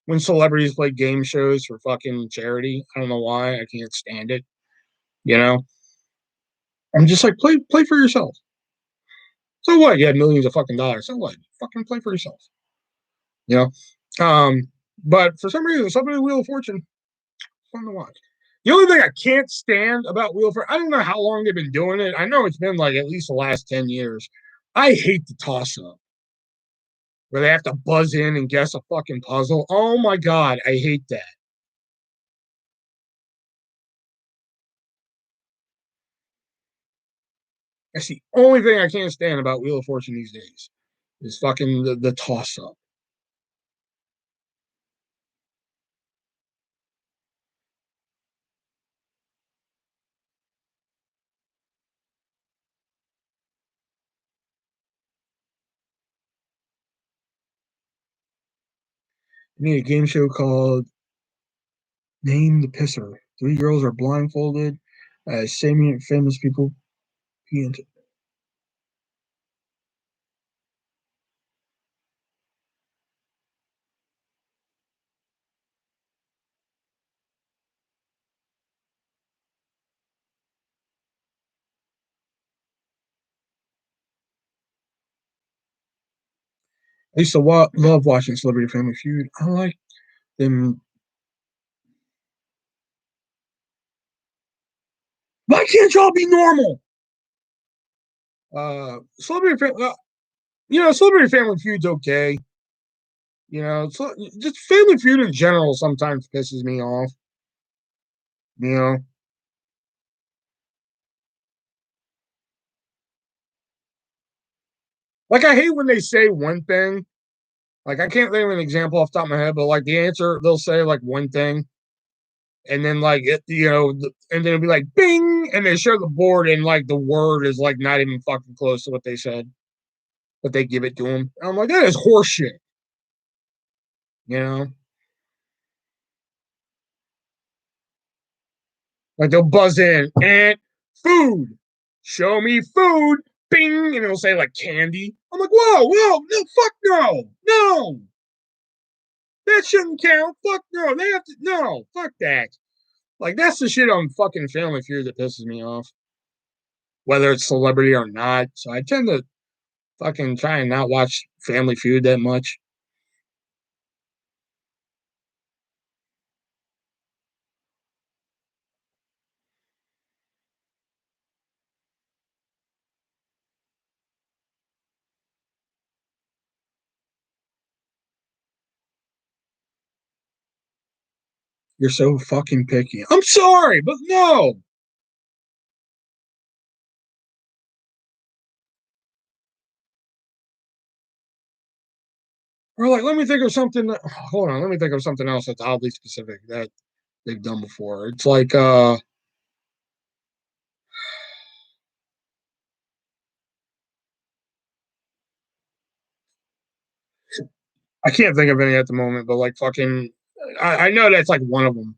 when celebrities play game shows for fucking charity. I don't know why. I can't stand it. You know, I'm just like play for yourself. So what? You had millions of fucking dollars. So what? Fucking play for yourself. You know. But for some reason, somebody Wheel of Fortune fun to watch. The only thing I can't stand about Wheel of Fortune, I don't know how long they've been doing it. I know it's been like at least the last 10 years. I hate the toss up where they have to buzz in and guess a fucking puzzle. Oh my God, I hate that. That's the only thing I can't stand about Wheel of Fortune these days is fucking the toss up. I need a game show called Name the Pisser. Three girls are blindfolded. Same famous people. I used to love watching Celebrity Family Feud. I like them. Why can't y'all be normal? Celebrity, Celebrity Family Feud's okay. You know, so just Family Feud in general sometimes pisses me off. You know, like I hate when they say one thing. Like I can't think of an example off the top of my head, but like the answer, they'll say like one thing, and then like and then it'll be like bing, and they show the board, and like the word is like not even fucking close to what they said, but they give it to them. I'm like, that is horseshit. You know, like they'll buzz in and food, show me food, bing, and it'll say like candy. I'm like, whoa, no, fuck no, that shouldn't count. Fuck no, they have to, no, fuck that. Like that's the shit on fucking Family Feud that pisses me off, whether it's celebrity or not. So I tend to fucking try and not watch Family Feud that much. You're so fucking picky. I'm sorry, but no. Or like, let me think of something. Hold on, let me think of something else that's oddly specific that they've done before. It's like, I can't think of any at the moment, but like fucking, I know that's like one of them.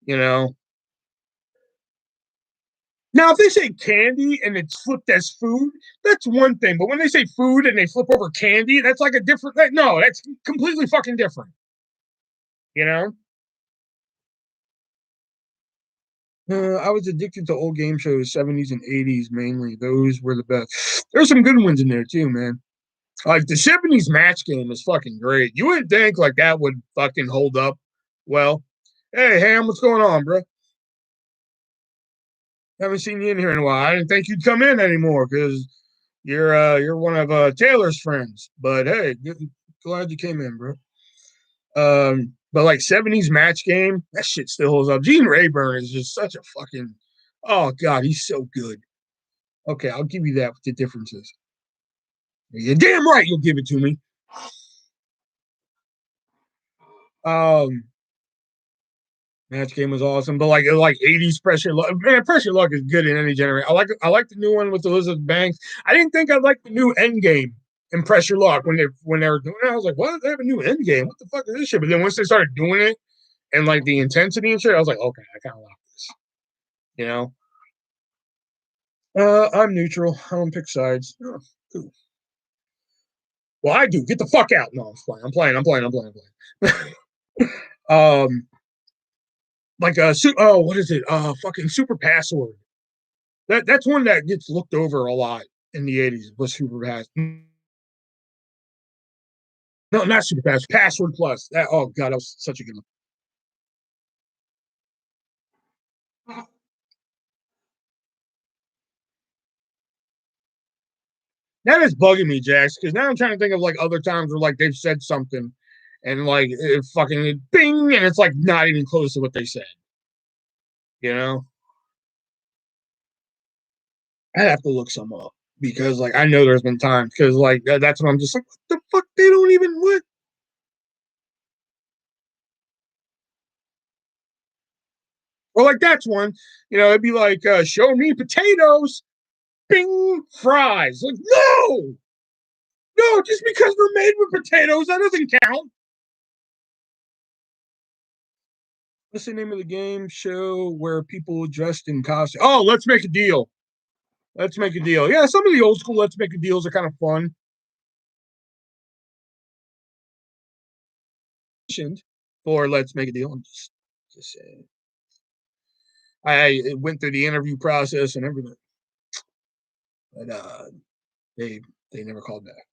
You know. Now, if they say candy and it's flipped as food, that's one thing. But when they say food and they flip over candy, that's like a different. No, that's completely fucking different. You know. I was addicted to old game shows, 70s and 80s mainly. Those were the best. There's some good ones in there too, man. Like the 70s match game is fucking great. You wouldn't think like that would fucking hold up well. Hey, Ham, what's going on, bro? Haven't seen you in here in a while. I didn't think you'd come in anymore because you're one of Taylor's friends. But hey, glad you came in, bro. But like 70s match game, that shit still holds up. Gene Rayburn is just such a fucking, oh god, he's so good. Okay, I'll give you that with the differences. You're damn right you'll give it to me. Um, Match game was awesome, but like 80s pressure luck. Man, pressure luck is good in any generation. I like the new one with Elizabeth Banks. I didn't think I'd like the new end game in pressure luck when they were doing it. I was like, what? They have a new end game. What the fuck is this shit? But then once they started doing it and like the intensity and shit, I was like, okay, I kind of like this. You know? I'm neutral. I don't pick sides. Oh, cool. Well, I do. Get the fuck out. No, I'm playing. I'm playing. I'm playing. I'm playing. Like what is it? Fucking Super Password. That's one that gets looked over a lot in the 80s. Was Super Pass? No, not Super Pass. Password Plus. That, oh god, that was such a good one. That is bugging me, Jax, because now I'm trying to think of like other times where like they've said something and like it fucking bing and it's like not even close to what they said. You know? I'd have to look some up because like I know there's been times because like that's when I'm just like, what the fuck? They don't even what? Or like that's one, it'd be like, show me potatoes, bing, fries. Like, no, just because they're made with potatoes, that doesn't count. What's the name of the game show where people dressed in costume? Oh, let's make a deal. Let's make a deal. Yeah, some of the old school let's make a deals are kind of fun. Or let's make a deal. I'm just saying. I went through the interview process and everything, but they they never called back.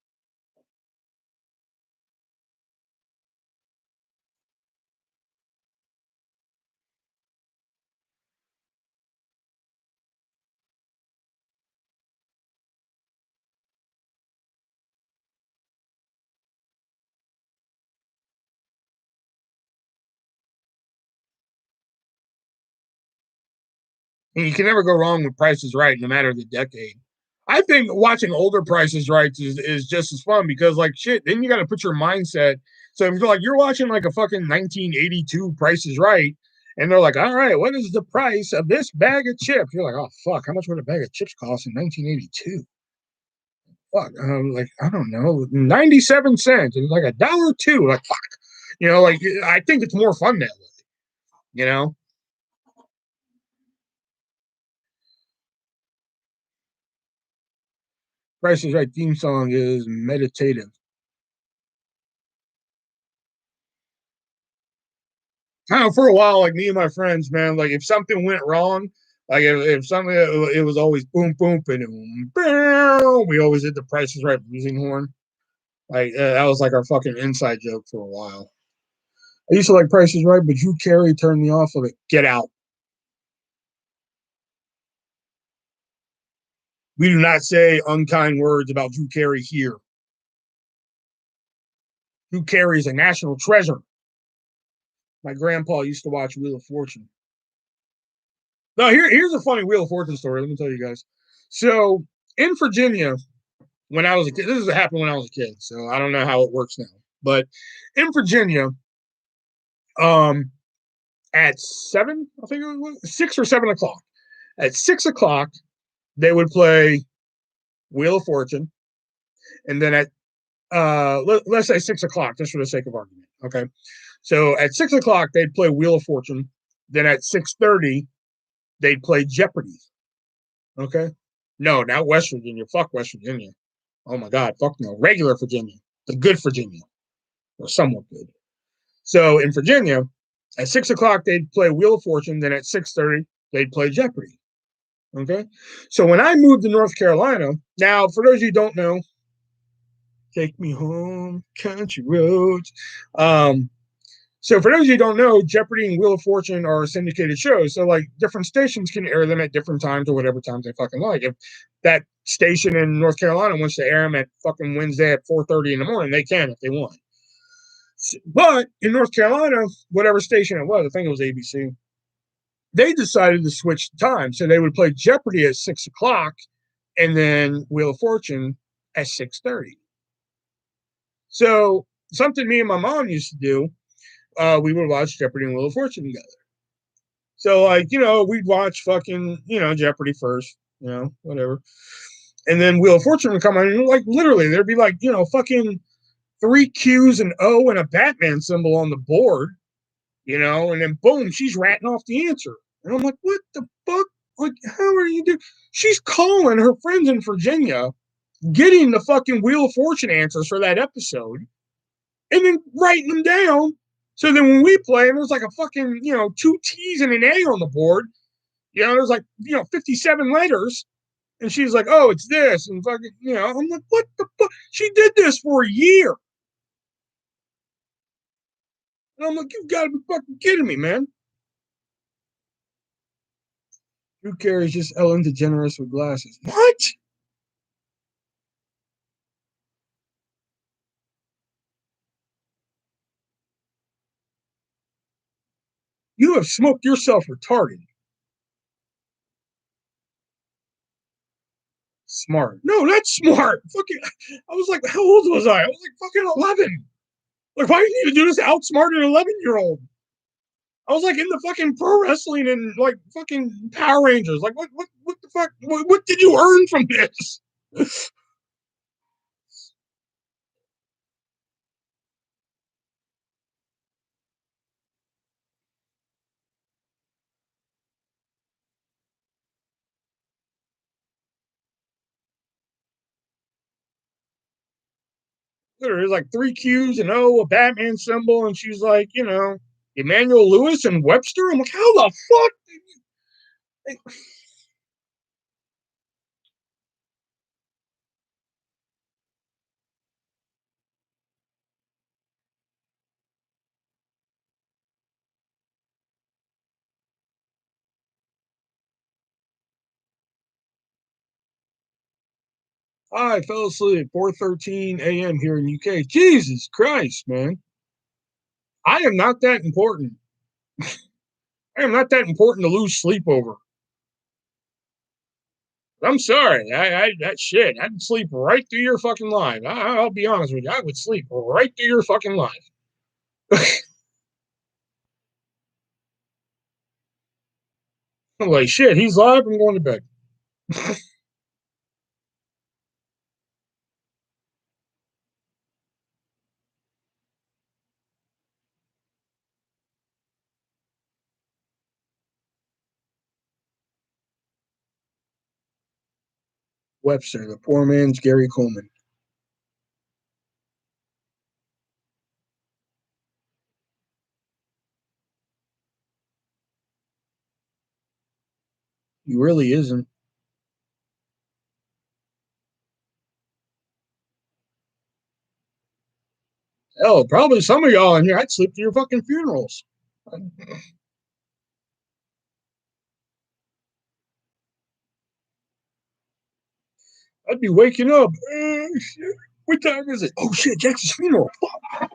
And you can never go wrong with Price is Right, no matter the decade. I think watching older Prices Right is just as fun because like shit, then you got to put your mindset. So if you're like you're watching like a fucking 1982 Price is Right, and they're like, all right, what is the price of this bag of chips? You're like, oh fuck, how much would a bag of chips cost in 1982? Fuck, like I don't know, 97 cents. It was like $1.02. Like fuck, like I think it's more fun that way. You know, Price is Right theme song is meditative. Kind of for a while, like me and my friends, man, like if something went wrong, like if something, it was always boom, boom, boom, boom. We always did the Price is Right losing horn. Like that was like our fucking inside joke for a while. I used to like Price is Right, but Drew Carey turned me off of it. Get out. We do not say unkind words about Drew Carey here. Drew Carey is a national treasure. My grandpa used to watch Wheel of Fortune. No, here's a funny Wheel of Fortune story. Let me tell you guys. So in Virginia, when I was a kid, this happened when I was a kid, so I don't know how it works now. But in Virginia, at 7, I think it was 6 or 7 o'clock. At 6 o'clock, they would play Wheel of Fortune, and then at let's say 6 o'clock, just for the sake of argument. Okay, so at 6 o'clock they'd play Wheel of Fortune. Then at 6:30 they'd play Jeopardy. Okay, no, not West Virginia. Fuck West Virginia. Oh my God, fuck no. Regular Virginia, the good Virginia, or somewhat good. So in Virginia, at 6 o'clock they'd play Wheel of Fortune. Then at 6:30 they'd play Jeopardy. Okay, so when I moved to North Carolina, now for those of you who don't know, take me home, country roads. So for those of you who don't know, Jeopardy and Wheel of Fortune are syndicated shows. So like different stations can air them at different times or whatever times they fucking like. If that station in North Carolina wants to air them at fucking Wednesday at 4:30 in the morning, they can if they want. But in North Carolina, whatever station it was, I think it was ABC, they decided to switch the time. So they would play Jeopardy at 6 o'clock and then Wheel of Fortune at 6:30. So something me and my mom used to do, we would watch Jeopardy and Wheel of Fortune together. So like, we'd watch fucking, Jeopardy first, whatever. And then Wheel of Fortune would come on and like literally there'd be like, fucking 3 Q's and O and a Batman symbol on the board, and then boom, she's ratting off the answer. And I'm like, what the fuck? Like, how are you doing? She's calling her friends in Virginia, getting the fucking Wheel of Fortune answers for that episode, and then writing them down. So then when we play, and there's like a fucking, 2 T's and an A on the board, there's like, 57 letters. And she's like, oh, it's this. And fucking, I'm like, what the fuck? She did this for a year. And I'm like, you've got to be fucking kidding me, man. Drew Carey's just Ellen DeGeneres with glasses. What? You have smoked yourself retarded. Smart. No, not smart. Fucking, I was like, how old was I? I was like fucking 11. Like, why do you need to do this to outsmart an 11-year-old? I was like in the fucking pro wrestling and like fucking Power Rangers. Like, what the fuck? What did you earn from this? There's like 3 Q's and a Batman symbol, and she's like, Emmanuel Lewis and Webster. I'm like, how the fuck? I fell asleep at 4:13 a.m. here in UK. Jesus Christ, man. I am not that important. I am not that important to lose sleep over. I'm sorry. That shit. I'd sleep right through your fucking life. I'll be honest with you. I would sleep right through your fucking life. I'm like, shit, he's live. I'm going to bed. Webster, the poor man's Gary Coleman. He really isn't. Hell, probably some of y'all in here, I'd sleep through your fucking funerals. I'd be waking up. Shit. What time is it? Oh shit, Jackson's funeral. Fuck.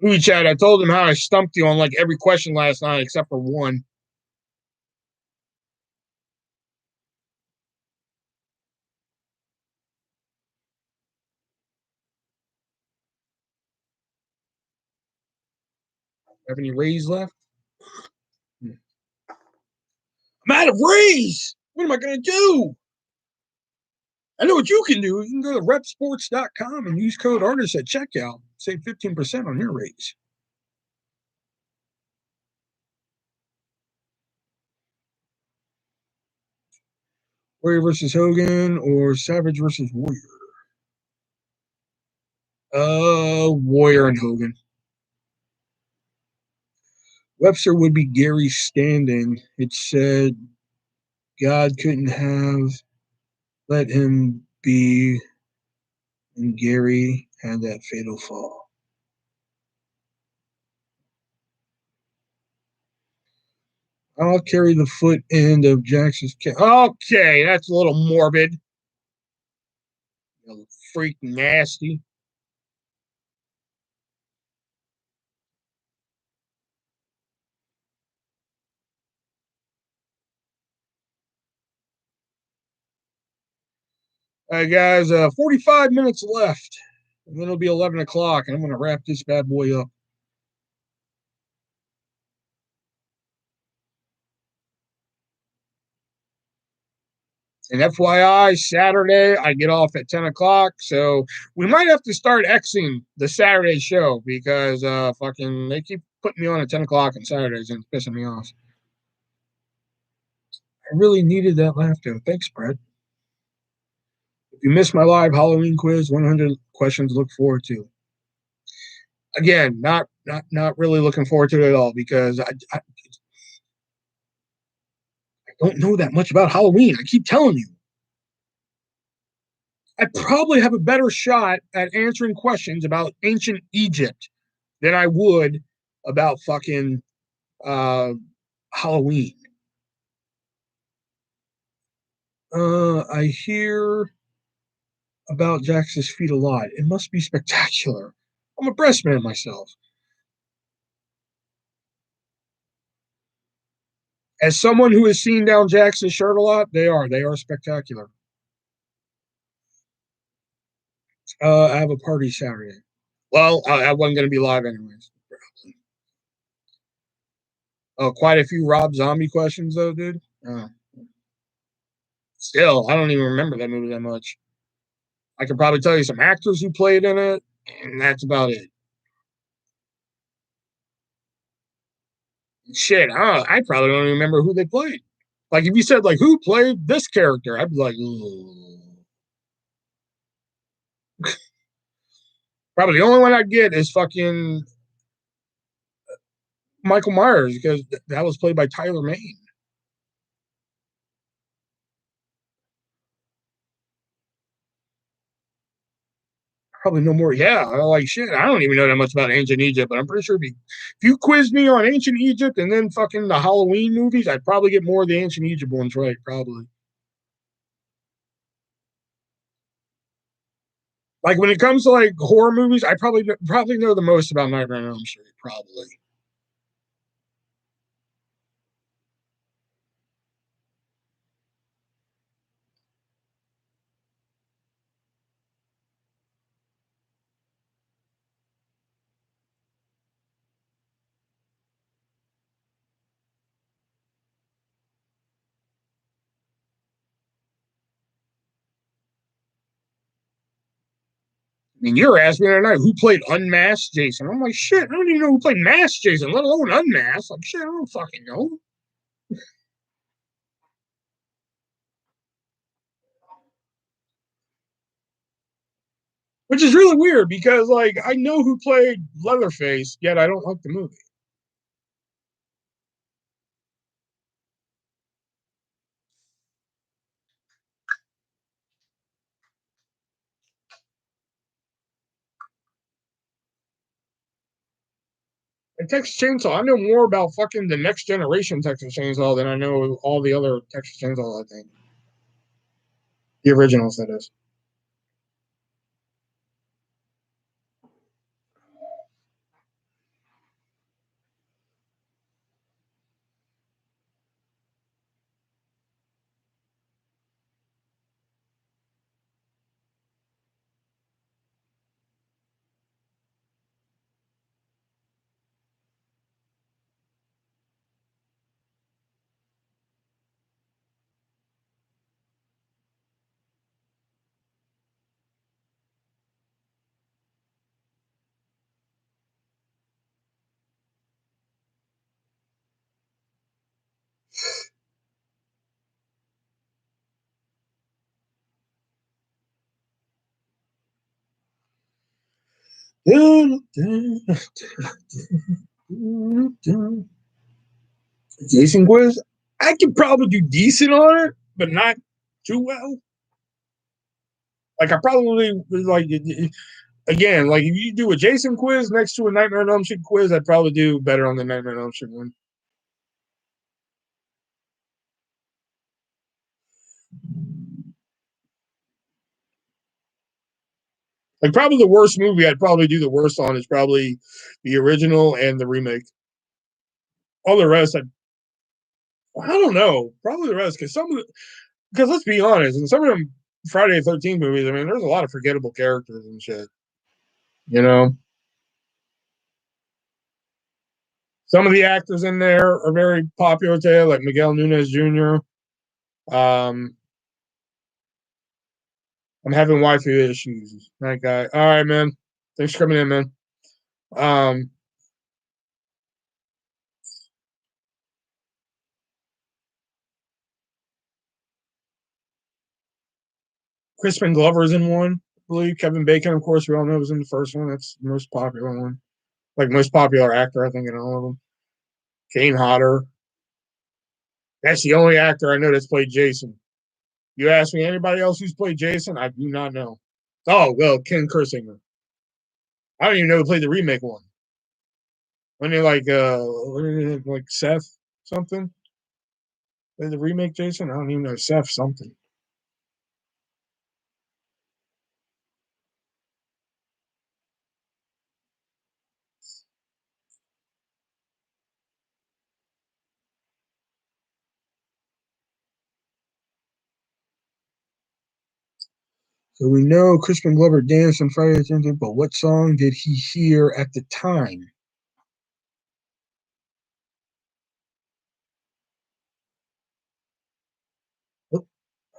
Movie chat, I told him how I stumped you on like every question last night except for one. Have any rays left? I'm out of rays. What am I going to do? I know what you can do. You can go to repsports.com and use code artist at checkout. Save 15% on your rates. Warrior versus Hogan or Savage versus Warrior? Warrior and Hogan. Webster would be Gary standing. It said God couldn't have let him be, and Gary had that fatal fall. I'll carry the foot end of Jackson's cat. Okay, that's a little morbid. Freak nasty. All right, guys, 45 minutes left. And then it'll be 11 o'clock, and I'm going to wrap this bad boy up. And FYI, Saturday, I get off at 10 o'clock. So we might have to start Xing the Saturday show because fucking they keep putting me on at 10 o'clock on Saturdays and it's pissing me off. I really needed that laughter. Thanks, Brett. If you missed my live Halloween quiz, 100 questions to look forward to. Again, not really looking forward to it at all because I don't know that much about Halloween. I keep telling you. I probably have a better shot at answering questions about ancient Egypt than I would about fucking Halloween. I hear about Jax's feet a lot. It must be spectacular. I'm a breast man myself. As someone who has seen down Jackson's shirt a lot, they are spectacular. I have a party Saturday. Well, I wasn't going to be live anyways. Oh, quite a few Rob Zombie questions though, dude. Still, I don't even remember that movie that much. I could probably tell you some actors who played in it, and that's about it. Shit, I probably don't even remember who they played. Like if you said like who played this character, I'd be like, ooh. Probably the only one I'd get is fucking Michael Myers because that was played by Tyler Mane. Probably no more. Yeah, like shit. I don't even know that much about ancient Egypt, but I'm pretty sure if you quizzed me on ancient Egypt and then fucking the Halloween movies, I'd probably get more of the ancient Egypt ones right. Probably. Like when it comes to like horror movies, I probably know the most about Nightmare on Elm Street. Probably. I mean, you're asking me tonight who played Unmasked Jason. I'm like, shit, I don't even know who played Masked Jason, let alone Unmasked. Like, shit, I don't fucking know. Which is really weird because, like, I know who played Leatherface, yet I don't like the movie. And Texas Chainsaw, I know more about fucking the next generation Texas Chainsaw than I know all the other Texas Chainsaw, I think. The originals, that is. Jason quiz. I could probably do decent on it, but not too well. Like I probably like again, like if you do a Jason quiz next to a Nightmare on Elm Street quiz, I'd probably do better on the Nightmare on Elm Street one. Like probably the worst movie I'd probably do the worst on is probably the original and the remake. All the rest, I don't know. Probably the rest because let's be honest, in some of them Friday the 13th movies, I mean, there's a lot of forgettable characters and shit. You know, some of the actors in there are very popular today, like Miguel Nunez Jr. Um, I'm having waifu issues. That guy. All right, man. Thanks for coming in, man. Um, Crispin Glover's in one. I believe Kevin Bacon, of course, we all know was in the first one. That's the most popular one. Like most popular actor, I think, in all of them. Kane Hodder. That's the only actor I know that's played Jason. You ask me anybody else who's played Jason, I do not know. Oh, well, Ken Kersinger. I don't even know who played the remake one. When they like Seth something? Played the remake Jason? I don't even know Seth something. So we know Crispin Glover danced on Friday the 13th, but what song did he hear at the time? I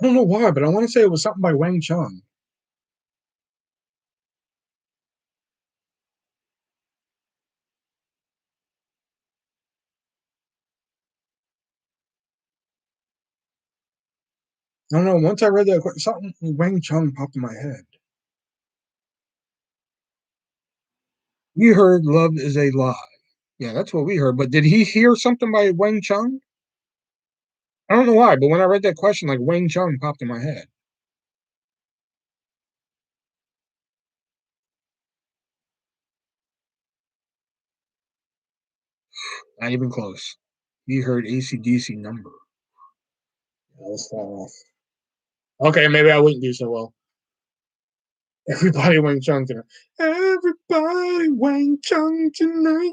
don't know why, but I want to say it was something by Wang Chung. I don't know. Once I read that, something Wang Chung popped in my head. We heard "Love Is a Lie." Yeah, that's what we heard. But did he hear something by Wang Chung? I don't know why, but when I read that question, like Wang Chung popped in my head. Not even close. He heard ACDC number. That was far off. Okay, maybe I wouldn't do so well. Everybody Wang Chung tonight. Everybody Wang Chung tonight.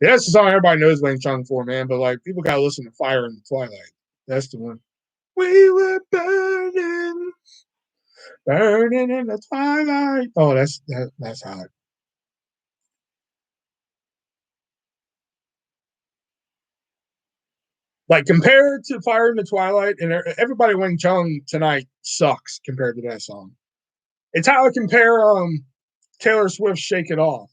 Yeah, that's the song everybody knows Wang Chung for, man. But like, people gotta listen to "Fire in the Twilight." That's the one. We were burning in the twilight. Oh, that's hot. Like compared to "Fire in the Twilight" and everybody Wang Chung tonight sucks compared to that song. It's how I compare Taylor Swift's "Shake It Off."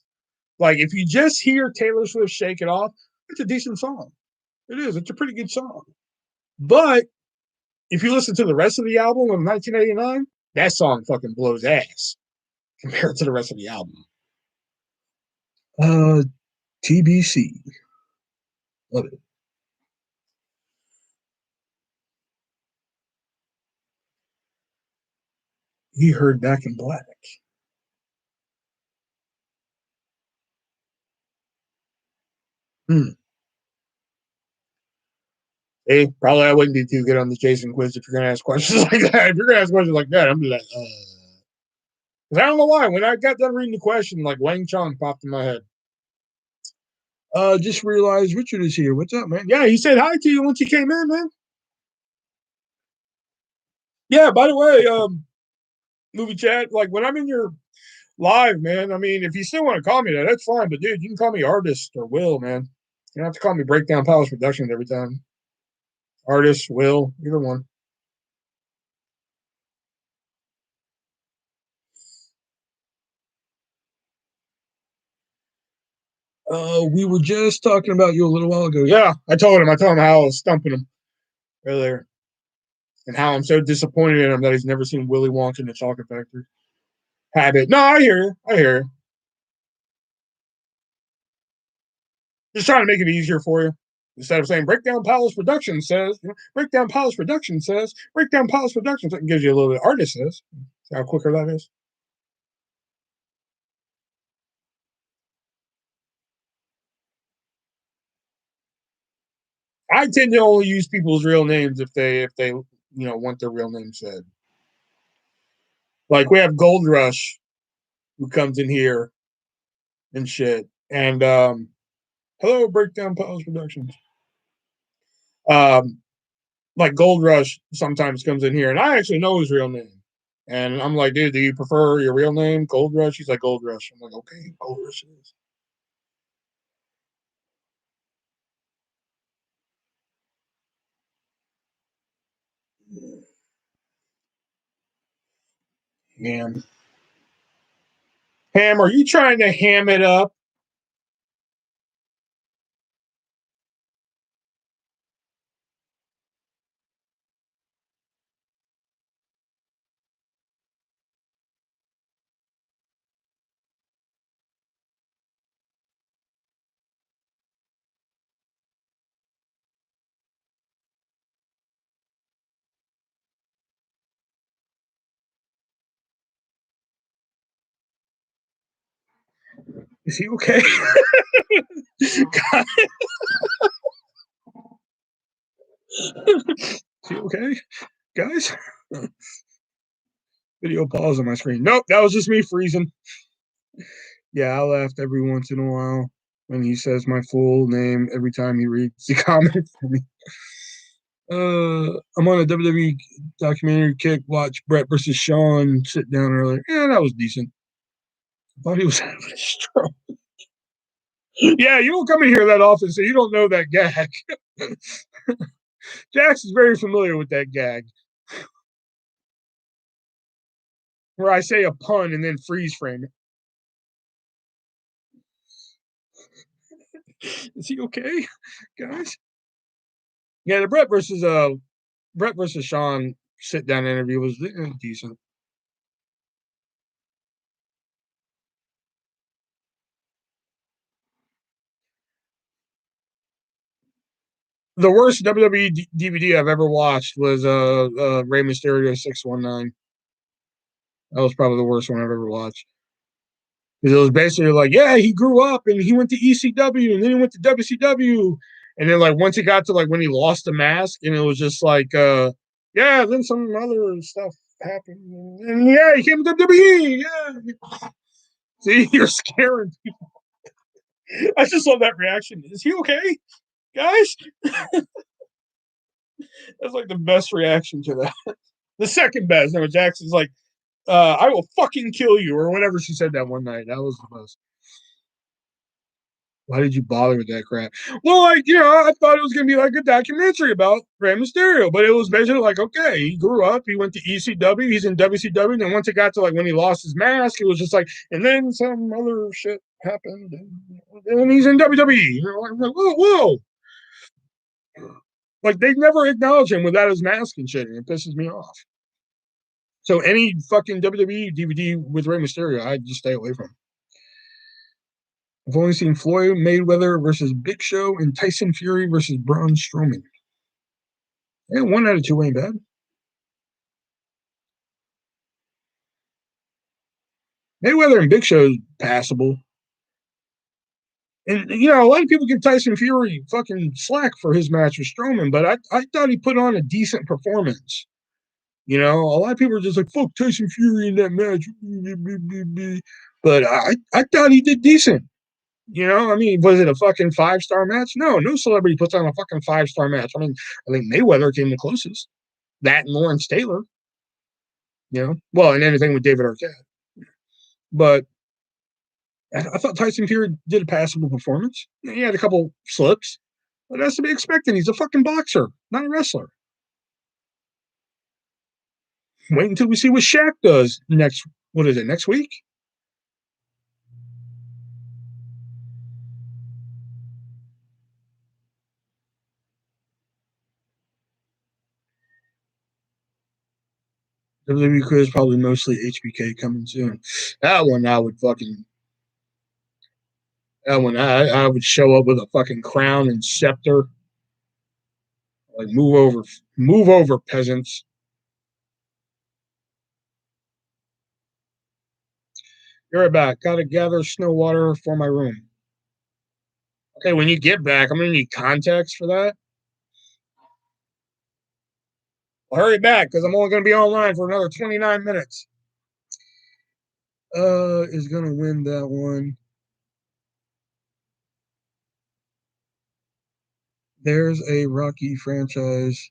Like if you just hear Taylor Swift "Shake It Off," it's a decent song. It is. It's a pretty good song. But if you listen to the rest of the album of 1989, that song fucking blows ass compared to the rest of the album. TBC. Love it. He heard "Back in Black." Hmm. Hey, probably I wouldn't do too good on the Jason quiz if you're gonna ask questions like that. If you're gonna ask questions like that, I'm like, because I don't know why. When I got done reading the question, like Wang Chung popped in my head. Just realized Richard is here. What's up, man? Yeah, he said hi to you once you came in, man. Yeah, by the way, movie chat, like when I'm in your live, man, I mean, if you still want to call me that, that's fine. But dude, you can call me Artist or Will, man. You don't have to call me Breakdown Palace Productions every time. Artist, Will, either one. We were just talking about you a little while ago. Yeah, I told him how I was stumping him earlier. And how I'm so disappointed in him that he's never seen Willy Wonka in the Chocolate Factory. habit. No, I hear you. I hear you. Just trying to make it easier for you. Instead of saying Breakdown Palace Production says, Breakdown Palace Production says, Breakdown Palace Production says, it gives you a little bit artist says. See how quicker that is? I tend to only use people's real names if they want their real name said. Like we have Gold Rush who comes in here and shit. And hello, Breakdown Palace Productions. Like Gold Rush sometimes comes in here, and I actually know his real name. And I'm like, dude, do you prefer your real name, Gold Rush? He's like, Gold Rush. I'm like, okay, Gold Rush it is. Ham. Ham, are you trying to ham it up? Is he okay? Is he okay? Guys? Video pause on my screen. Nope, that was just me freezing. Yeah, I laughed every once in a while when he says my full name every time he reads the comments for me. I'm on a WWE documentary kick. Watch Brett versus Sean sit down earlier. Yeah, that was decent. I thought he was having a stroke. Yeah, you don't come in here that often, so you don't know that gag. Jax is very familiar with that gag. Where I say a pun and then freeze frame it. Is he okay, guys? Yeah, the Brett versus Sean sit down interview was decent. The worst WWE DVD I've ever watched was Rey Mysterio 619. That was probably the worst one I've ever watched. Because it was basically like, yeah, he grew up and he went to ECW and then he went to WCW. And then like once he got to like when he lost the mask, and it was just like yeah, then some other stuff happened. And yeah, he came to WWE. Yeah. See, you're scaring people. I just love that reaction. Is he okay? Guys? That's like the best reaction to that. The second best. No, Jackson's like, I will fucking kill you, or whatever she said that one night. That was the best. Why did you bother with that crap? Well, like, I thought it was going to be like a documentary about Rey Mysterio, but it was basically like, okay, he grew up, he went to ECW, he's in WCW, and then once it got to like when he lost his mask, it was just like, and then some other shit happened, and he's in WWE. I'm like, whoa, whoa. Like, they never acknowledge him without his mask and shit, and it pisses me off. So any fucking WWE DVD with Rey Mysterio, I just stay away from. I've only seen Floyd Mayweather versus Big Show and Tyson Fury versus Braun Strowman. Yeah, 1 out of 2 ain't bad. Mayweather and Big Show is passable. And a lot of people give Tyson Fury fucking slack for his match with Strowman, but I thought he put on a decent performance. A lot of people are just like, fuck Tyson Fury in that match. But I thought he did decent. I mean, was it a fucking 5-star match? No celebrity puts on a fucking 5-star match. I mean, I think Mayweather came the closest. That and Lawrence Taylor, well, and anything with David Arquette. But I thought Tyson Fury did a passable performance. He had a couple slips, but that's to be expected. He's a fucking boxer, not a wrestler. Wait until we see what Shaq does next. What is it, next week? WWE quiz probably mostly HBK coming soon. That one I would fucking. That one I would show up with a fucking crown and scepter. Like move over, peasants. You're right back. Gotta gather snow water for my room. Okay, when you get back, I'm gonna need context for that. Well, hurry back because I'm only gonna be online for another 29 minutes. Is gonna win that one. There's a Rocky franchise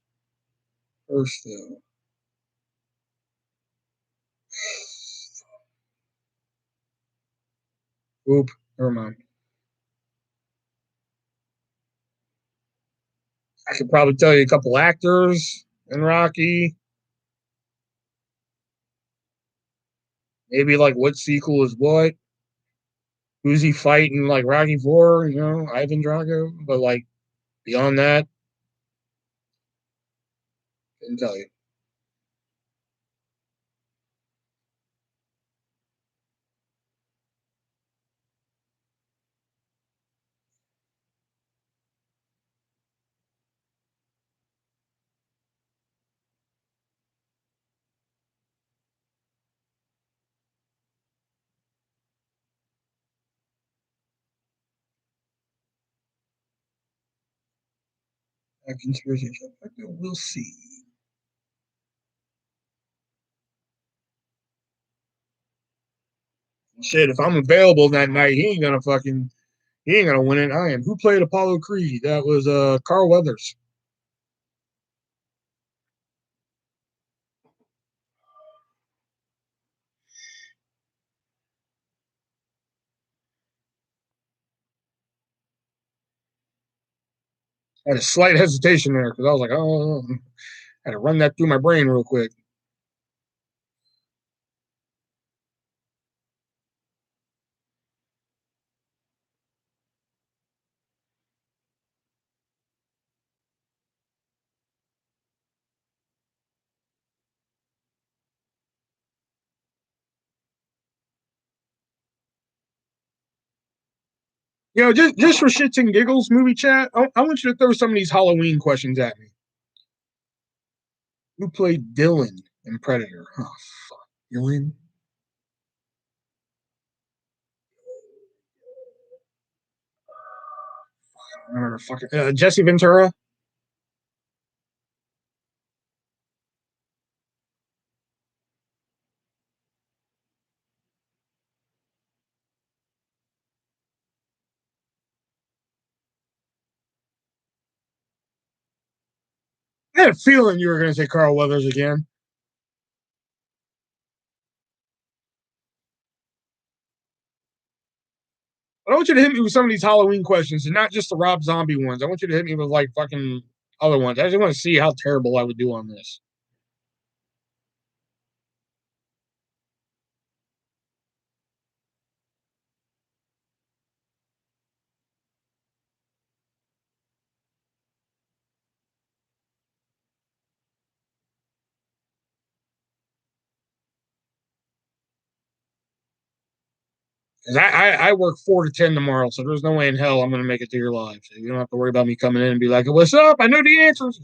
first though. Oop, never mind. I could probably tell you a couple actors in Rocky. Maybe like what sequel is what. Who's he fighting like Rocky 4, you know, Ivan Drago? But like beyond that, couldn't tell you. A conspiracy show. We'll see. Shit, if I'm available that night, he ain't gonna win it. I am. Who played Apollo Creed? That was Carl Weathers. I had a slight hesitation there because I was like, oh, I had to run that through my brain real quick. You know, just for shits and giggles, movie chat, I want you to throw some of these Halloween questions at me. Who played Dylan in Predator? Oh, fuck. Dylan? I remember fucking Jesse Ventura. I had a feeling you were going to say Carl Weathers again. But I want you to hit me with some of these Halloween questions and not just the Rob Zombie ones. I want you to hit me with like fucking other ones. I just want to see how terrible I would do on this. Because I work 4 to 10 tomorrow, so there's no way in hell I'm going to make it to your live. So you don't have to worry about me coming in and be like, "What's up? I know the answers."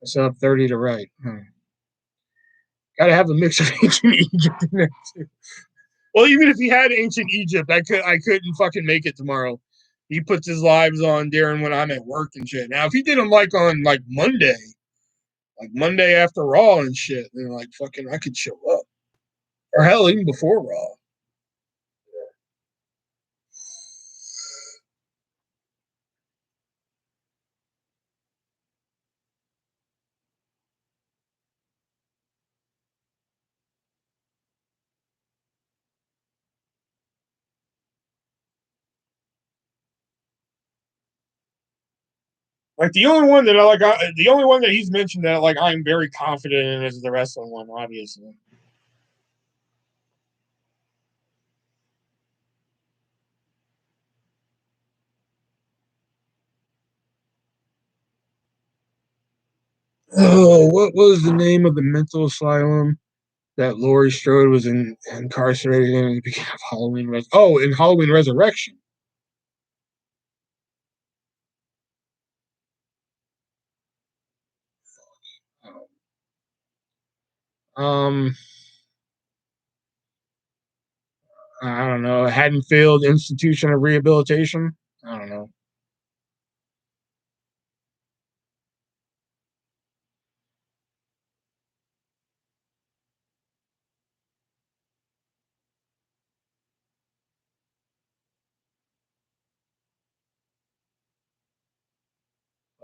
What's up? 30 to right. Got to have a mix of ancient Egypt in there too. Well, even if he had ancient Egypt, I couldn't fucking make it tomorrow. He puts his lives on during when I'm at work and shit. Now, if he did them like on like Monday after Raw and shit, then like fucking I could show up, or hell, even before Raw. Like the only one that the only one that he's mentioned that like I'm very confident in is the wrestling one, obviously. Oh, what was the name of the mental asylum that Laurie Strode was incarcerated in at the beginning of Halloween? In Halloween Resurrection. Um, I don't know. Haddonfield Institution of Rehabilitation. I don't know.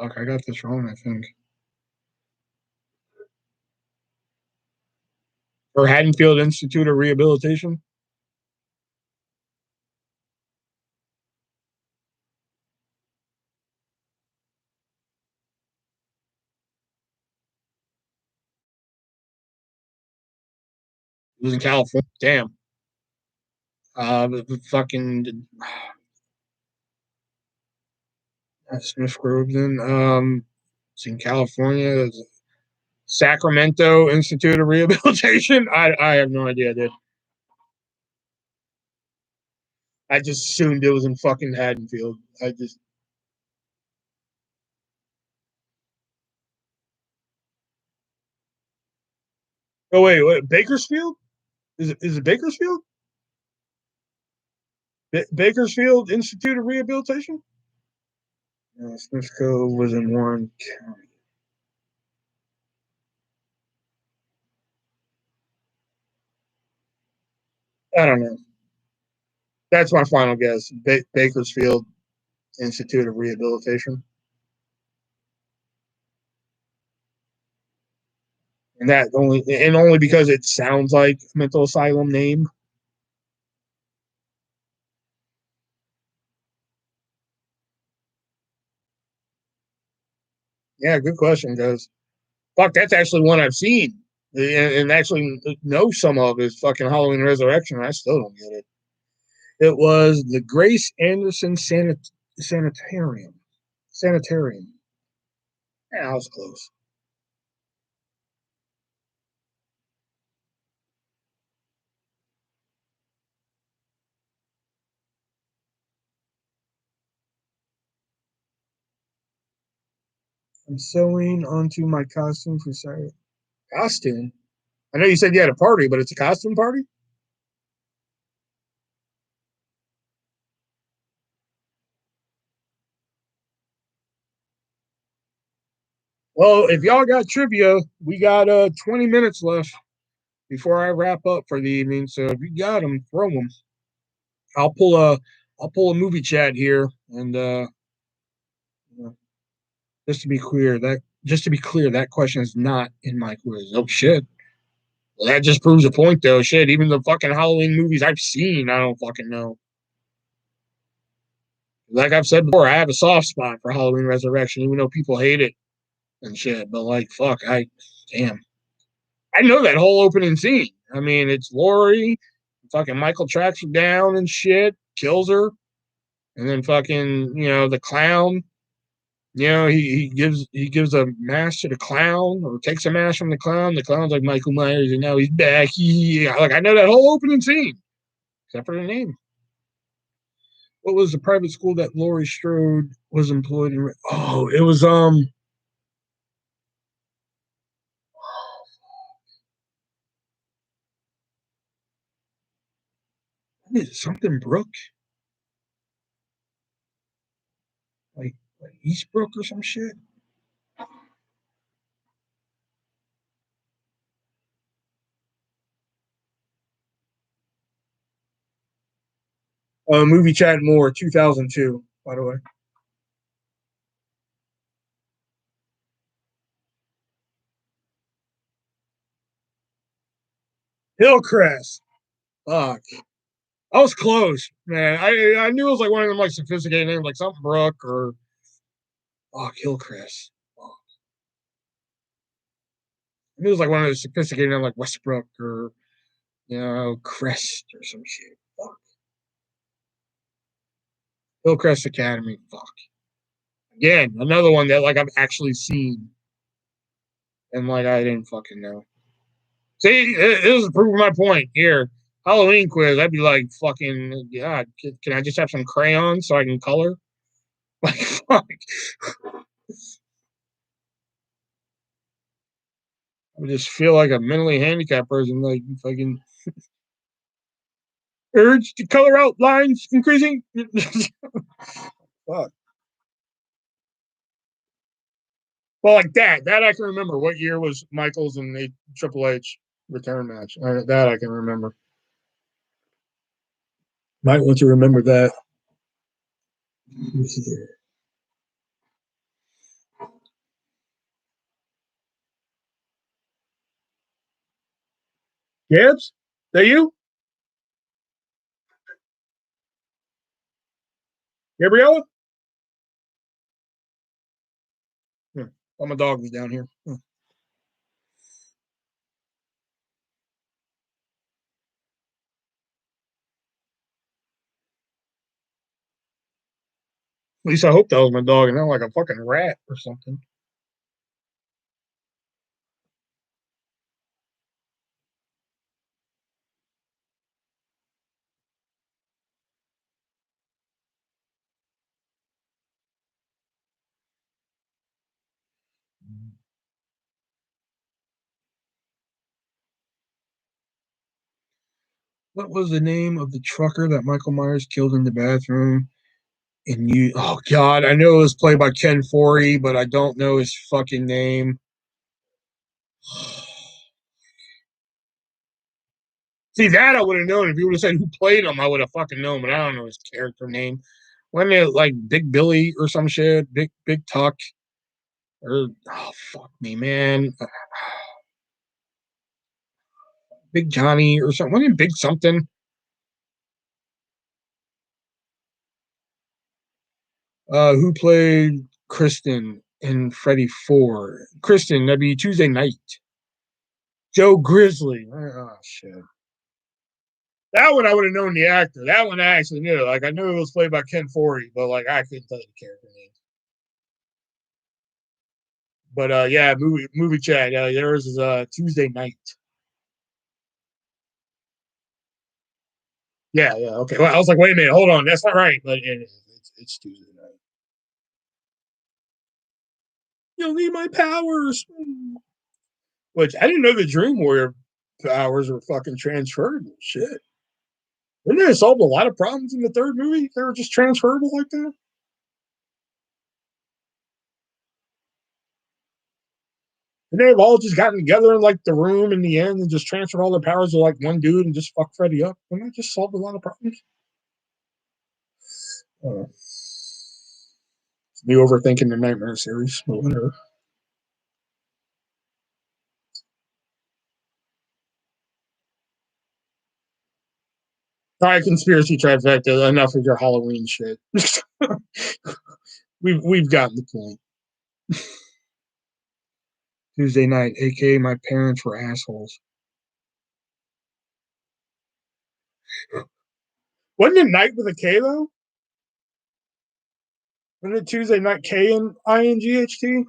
Fuck, I got this wrong, I think. Or Haddonfield Institute of Rehabilitation. It was in California. Damn. Fucking Smith Groveton. It's in California. It's Sacramento Institute of Rehabilitation. I have no idea, dude. I just assumed it was in fucking Haddonfield. I just. Oh wait, Bakersfield? Is it Bakersfield? Bakersfield Institute of Rehabilitation? Smith Cove was in Warren County. I don't know. That's my final guess. Bakersfield Institute of Rehabilitation, and that only because it sounds like a mental asylum name. Yeah, good question, because fuck, that's actually one I've seen and actually know some of is fucking Halloween Resurrection. And I still don't get it. It was the Grace Anderson Sanitarium. Sanitarium. Yeah, I was close. I'm sewing onto my costume for Saturday. Costume? I know you said you had a party, but it's a costume party? Well, if y'all got trivia, we got 20 minutes left before I wrap up for the evening. So if you got them, throw them. I'll pull a I'll pull a movie chat here, and just to be clear, that question is not in my quiz. Oh shit. Well, that just proves a point, though. Shit, even the fucking Halloween movies I've seen, I don't fucking know. Like I've said before, I have a soft spot for Halloween Resurrection, even though people hate it and shit. But like, fuck, damn, I know that whole opening scene. I mean, it's Lori, fucking Michael tracks her down and shit, kills her, and then fucking the clown. He gives a mask to the clown, or takes a mask from the clown. The clown's like Michael Myers, and now he's back. Like I know that whole opening scene, except for the name. What was the private school that Laurie Strode was employed in? Oh, it was something Brook, like Eastbrook or some shit. Movie chat more 2002, by the way. Hillcrest. Fuck. I was close, man. I knew it was like one of them like sophisticated names, like something Brook or Hillcrest. Fuck. I knew it was like one of those sophisticated names like Westbrook or Crest or some shit. Fuck. Hillcrest Academy. Fuck. Again, another one that like I've actually seen. And like I didn't fucking know. See, this is proving my point here. Halloween quiz, I'd be like, fucking, God, can I just have some crayons so I can color? Like, fuck. I just feel like a mentally handicapped person, like, fucking urge to color out lines increasing. Fuck. Well, like that I can remember. What year was Michaels and the Triple H return match? That I can remember. Might want to remember that. Gibbs, that you? Gabriella? Hmm. Oh, my dog was down here. Hmm. At least I hope that was my dog and not like a fucking rat or something. What was the name of the trucker that Michael Myers killed in the bathroom? And you, oh God, I know it was played by Ken Foree, but I don't know his fucking name. See, that I would have known. If you would have said who played him, I would have fucking known, but I don't know his character name. Wasn't it like Big Billy or some shit? Big Tuck? Or, oh, fuck me, man. Big Johnny or something. Wasn't it Big something? Who played Kristen in Freddy 4? Kristen, that'd be Tuesday Night. Joe Grizzly. Oh, shit. That one I would have known the actor. That one I actually knew. Like I knew it was played by Ken Foree, but like I couldn't tell you the character name. But yeah, movie chat. Theirs is Tuesday Night. Yeah, yeah, okay. Well, I was like, wait a minute, hold on, that's not right. But it's Tuesday Night. You'll need my powers. Which I didn't know the Dream Warrior powers were fucking transferable. Shit. Didn't they solve a lot of problems in the third movie? They were just transferable like that? And they've all just gotten together in like the room in the end and just transferred all their powers to like one dude and just fuck Freddy up. Wouldn't that just solve a lot of problems? It's me overthinking the Nightmare series, but whatever. All right, conspiracy trifecta. Enough of your Halloween shit. we've gotten the point. Tuesday Night, aka my parents were assholes. Wasn't it Night with a K though? Wasn't it Tuesday Night K and INGHT?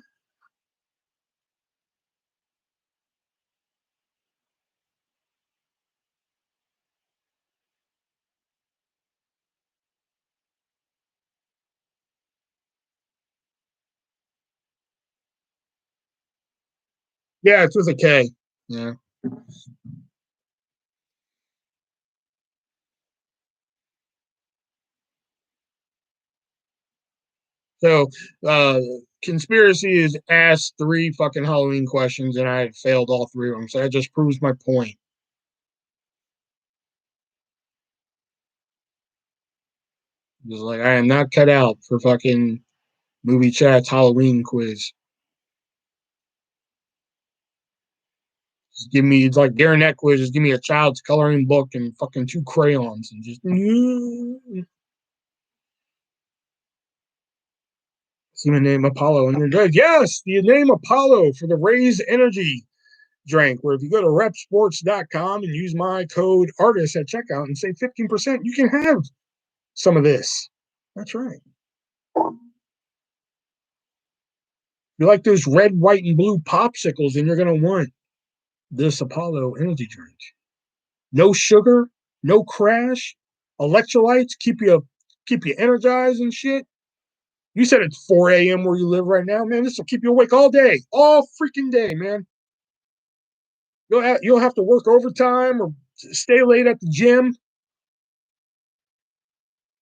Yeah, it's with a K. Yeah. So, conspiracy is asked three fucking Halloween questions, and I failed all three of them. So that just proves my point. Just like I am not cut out for fucking movie chat's Halloween quiz. Just give me, it's like Darren that quiz. Just give me a child's coloring book and fucking two crayons and just see my name Apollo and you're good. Yes, the name Apollo for the RAZE Energy drink. Where if you go to repsports.com and use my code artist at checkout and save 15%, you can have some of this. That's right. You like those red, white, and blue popsicles, and you're gonna want this Apollo energy drink. No sugar, no crash, electrolytes keep you energized and shit. You said it's 4 a.m. where you live right now, man. This will keep you awake all freaking day, man. You'll have to work overtime or stay late at the gym.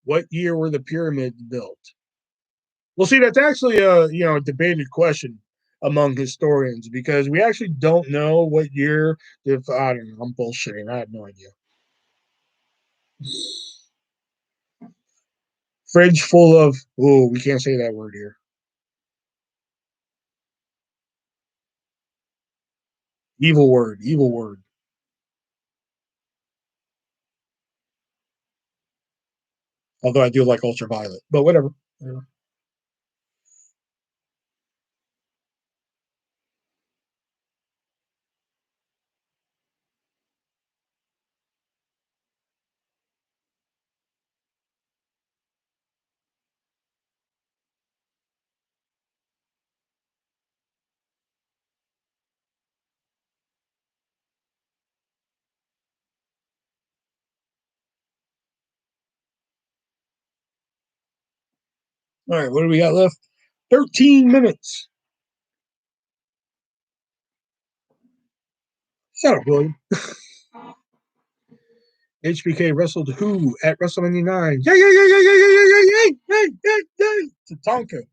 What year were the pyramids built? Well, see, that's actually a debated question among historians because we actually don't know what year. If I don't know, I'm bullshitting. I have no idea. Fridge full of. Oh, we can't say that word here. Evil word. Evil word. Although I do like ultraviolet, but whatever. All right, what do we got left? 13 minutes. Shut up, William. HBK wrestled who at WrestleMania 9? Yeah, yeah, yeah, yeah, yeah, yeah, yeah, yeah, yeah, yeah, yeah. Tatanka.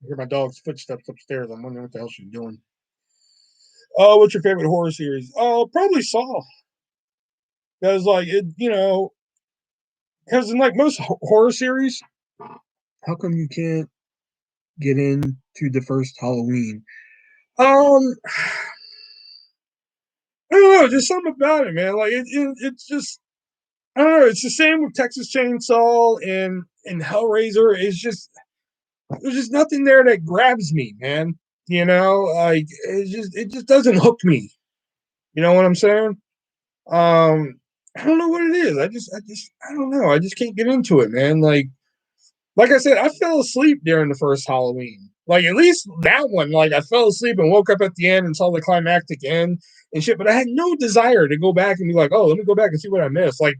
I hear my dog's footsteps upstairs. I'm wondering what the hell she's doing. Oh, what's your favorite horror series? Oh, probably Saw. Because like because in like most horror series, how come you can't get into the first Halloween? Um, I don't know, just something about it, man. Like it's just I don't know. It's the same with Texas Chainsaw and Hellraiser. There's just nothing there that grabs me, man. Like it just doesn't hook me. You know what I'm saying? I don't know what it is. I don't know. I just can't get into it, man. Like I said, I fell asleep during the first Halloween. Like at least that one, like I fell asleep and woke up at the end and saw the climactic end and shit. But I had no desire to go back and be like, oh, let me go back and see what I missed. Like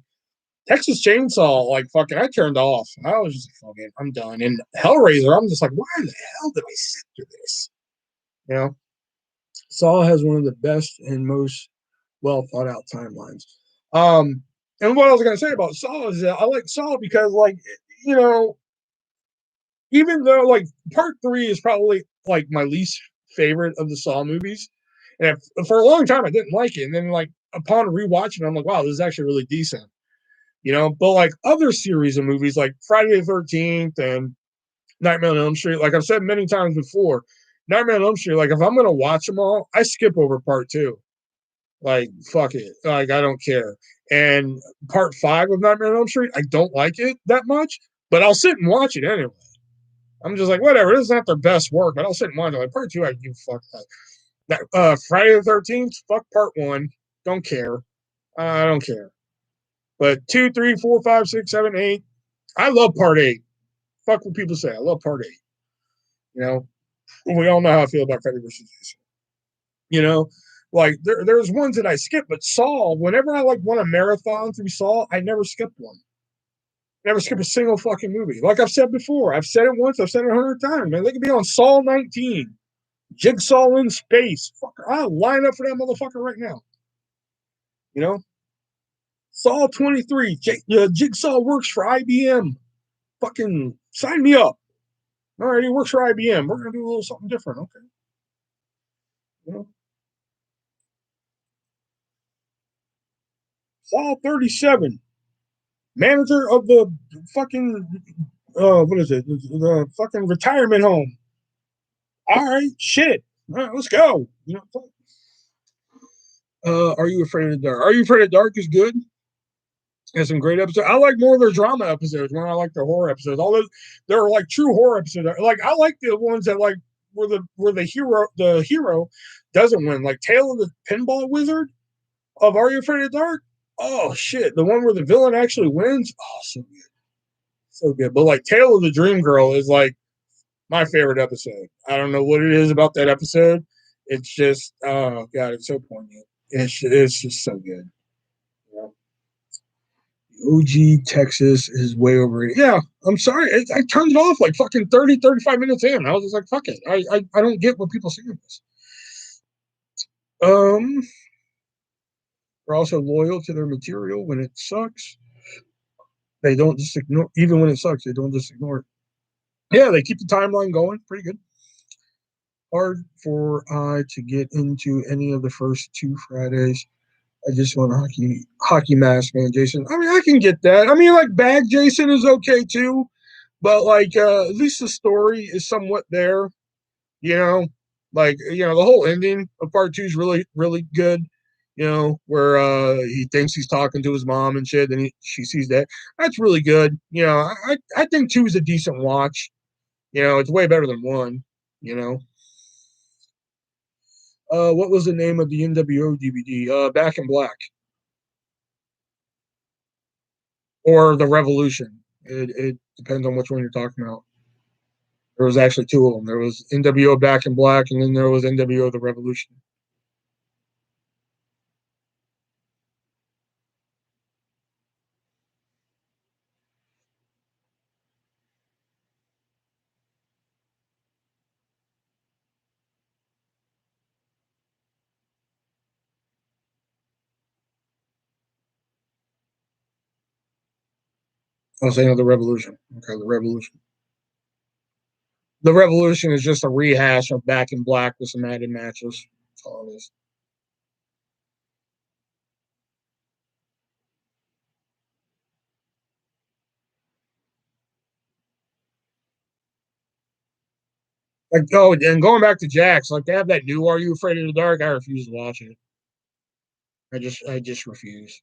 Texas Chainsaw, like fucking, I turned off. I was just like, fucking, I'm done. And Hellraiser, I'm just like, why the hell did I sit through this? You know, Saw has one of the best and most well thought out timelines. Um, and what I was gonna say about Saw is that I like Saw because, like, you know, even though like part three is probably like my least favorite of the Saw movies, and for a long time I didn't like it, and then like upon rewatching, I'm like, wow, this is actually really decent. But like other series of movies like Friday the 13th and Nightmare on Elm Street, like I've said many times before, Nightmare on Elm Street, like if I'm gonna watch them all, I skip over part two. Like fuck it, like I don't care. And part five of Nightmare on Elm Street, I don't like it that much, but I'll sit and watch it anyway. I'm just like whatever. This is not their best work, but I'll sit and watch it. Like part two, I give fuck that. Friday the 13th, fuck part one. Don't care. I don't care. But two, three, four, five, six, seven, eight. I love part eight. Fuck what people say. I love part eight. You know, we all know how I feel about Freddy versus Jason. You know, like there's ones that I skip, but Saw, whenever I like want a marathon through Saw, I never skip one. Never skip a single fucking movie. Like I've said before, I've said it once, I've said it 100 times, man. They could be on Saw 19, Jigsaw in space. Fuck, I'll line up for that motherfucker right now. You know, Saw 23, Jigsaw works for IBM. Fucking sign me up. All right, he works for IBM. We're gonna do a little something different, okay? You know, Saul 37, manager of the fucking what is it? The fucking retirement home. All right, shit. All right, let's go. Are you afraid of the dark? Are you afraid of the dark is good? There's some great episodes. I like more of their drama episodes when I like their horror episodes. All those, they're like true horror episodes. Like I like the ones that like where the hero doesn't win. Like Tale of the Pinball Wizard of Are You Afraid of the Dark? Oh shit, the one where the villain actually wins. Oh, so good, so good. But like Tale of the Dream Girl is like my favorite episode. I don't know what it is about that episode. It's just oh god, it's so poignant. It's just so good. Yeah. OG Texas is way overrated. Yeah, I'm sorry. I turned it off like fucking 30, 35 minutes in. I was just like, fuck it. I don't get what people see in this. Um, they're also loyal to their material when it sucks. They don't just ignore, even when it sucks, they don't just ignore it. Yeah, they keep the timeline going. Pretty good. Hard for I to get into any of the first two Fridays. I just want hockey mask, man, Jason. I mean, I can get that. I mean, like Bag Jason is okay too, but like at least the story is somewhat there. You know, like the whole ending of part two is really really good. Where he thinks he's talking to his mom and shit, and she sees that. That's really good. I think two is a decent watch. It's way better than one. You know, what was the name of the NWO DVD? Back in Black or the Revolution? It depends on which one you're talking about. There was actually two of them. There was NWO Back in Black, and then there was NWO The Revolution. I was saying The Revolution. Okay, The Revolution. The Revolution is just a rehash of Back in Black with some added matches. That's all it is. Like, oh, and going back to Jax, like they have that new Are You Afraid of the Dark? I refuse to watch it. I just refuse.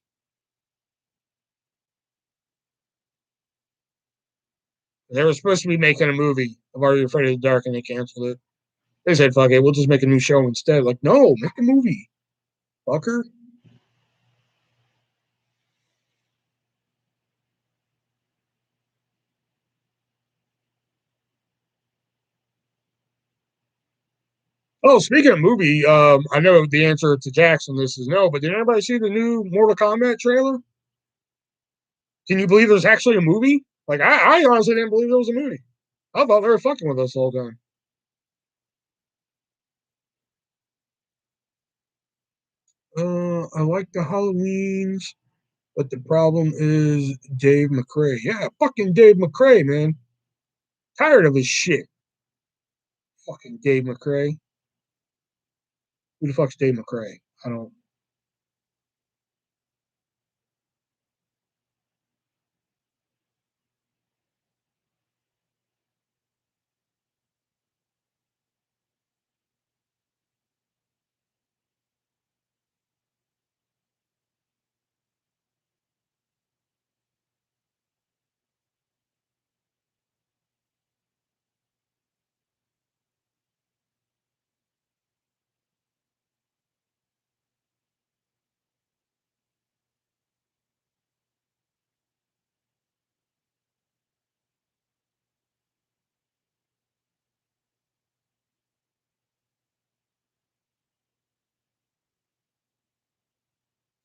They were supposed to be making a movie of Are You Afraid of the Dark, and they canceled it. They said, "Fuck it, we'll just make a new show instead." Like, no, make a movie, fucker. Oh, speaking of movie, I know the answer to Jackson. This is no, but did anybody see the new Mortal Kombat trailer? Can you believe there's actually a movie? Like, I honestly didn't believe there was a movie. I thought they were fucking with us the whole time. I like the Halloweens, but the problem is Dave McCrae. Yeah, fucking Dave McCrae, man. Tired of his shit. Fucking Dave McCrae. Who the fuck's Dave McCrae? I don't.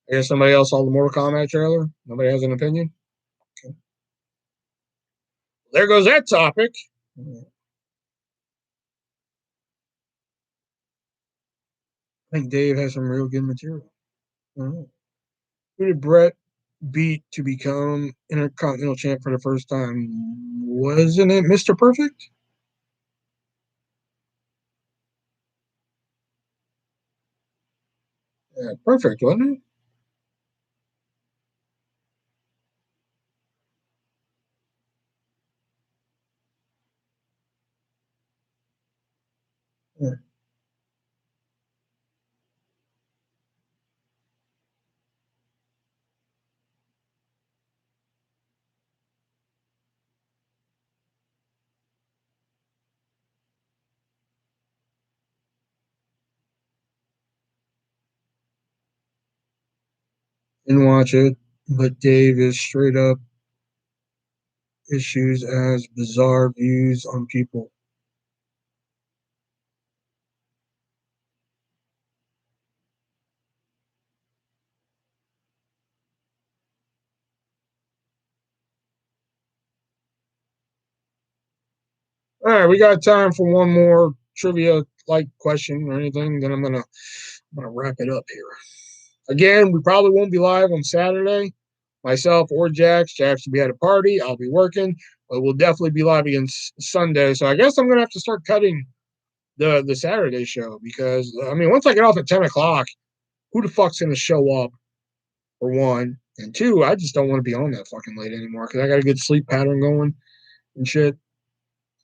I guess somebody else saw the Mortal Kombat trailer. Nobody has an opinion. Okay. There goes that topic. I think Dave has some real good material. Who did Brett beat to become Intercontinental Champ for the first time? Wasn't it Mr. Perfect? Yeah, perfect, wasn't it? Yeah. and watch it. But Dave is straight up issues as bizarre views on people. All right, we got time for one more trivia like question or anything. Then I'm gonna wrap it up here. Again, we probably won't be live on Saturday. Myself or Jax. Jax will be at a party. I'll be working, but we'll definitely be live again Sunday. So I guess I'm gonna have to start cutting the Saturday show because I mean, once I get off at 10 o'clock, who the fuck's gonna show up? For one, and two, I just don't want to be on that fucking late anymore because I got a good sleep pattern going and shit.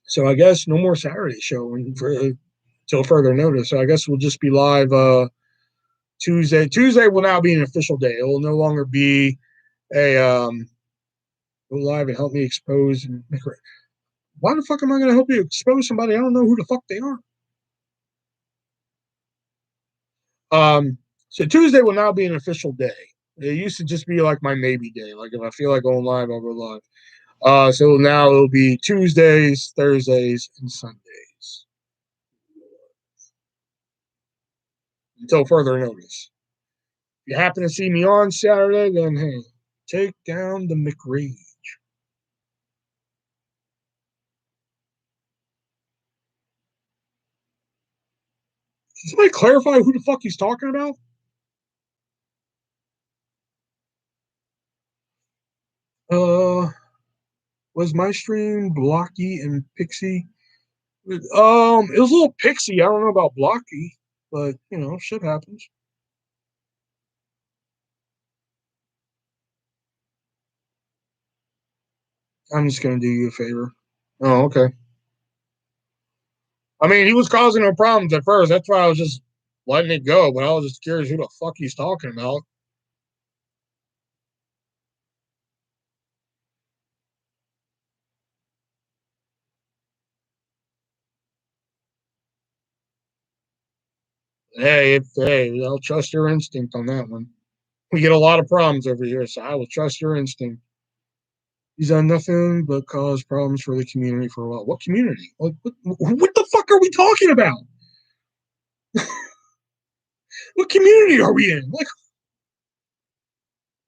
So I guess no more Saturday show until further notice. So I guess we'll just be live Tuesday. Tuesday will now be an official day. It will no longer be a go live and help me expose and make. Why the fuck am I going to help you expose somebody? I don't know who the fuck they are. So Tuesday will now be an official day. It used to just be like my maybe day. Like if I feel like going live, I'll go live. So now it'll be Tuesdays, Thursdays, and Sundays until further notice. If you happen to see me on Saturday, then hey, take down the McRage. Can somebody clarify who the fuck he's talking about? Was my stream blocky and pixie? It was a little pixie. I don't know about blocky, but you know, shit happens. I'm just gonna do you a favor. Oh, okay. I mean, he was causing no problems at first. That's why I was just letting it go. But I was just curious who the fuck he's talking about. Hey, I'll trust your instinct on that one. We get a lot of problems over here, so I will trust your instinct. He's done nothing but cause problems for the community for a while. What community? What the fuck are we talking about? What community are we in? Like,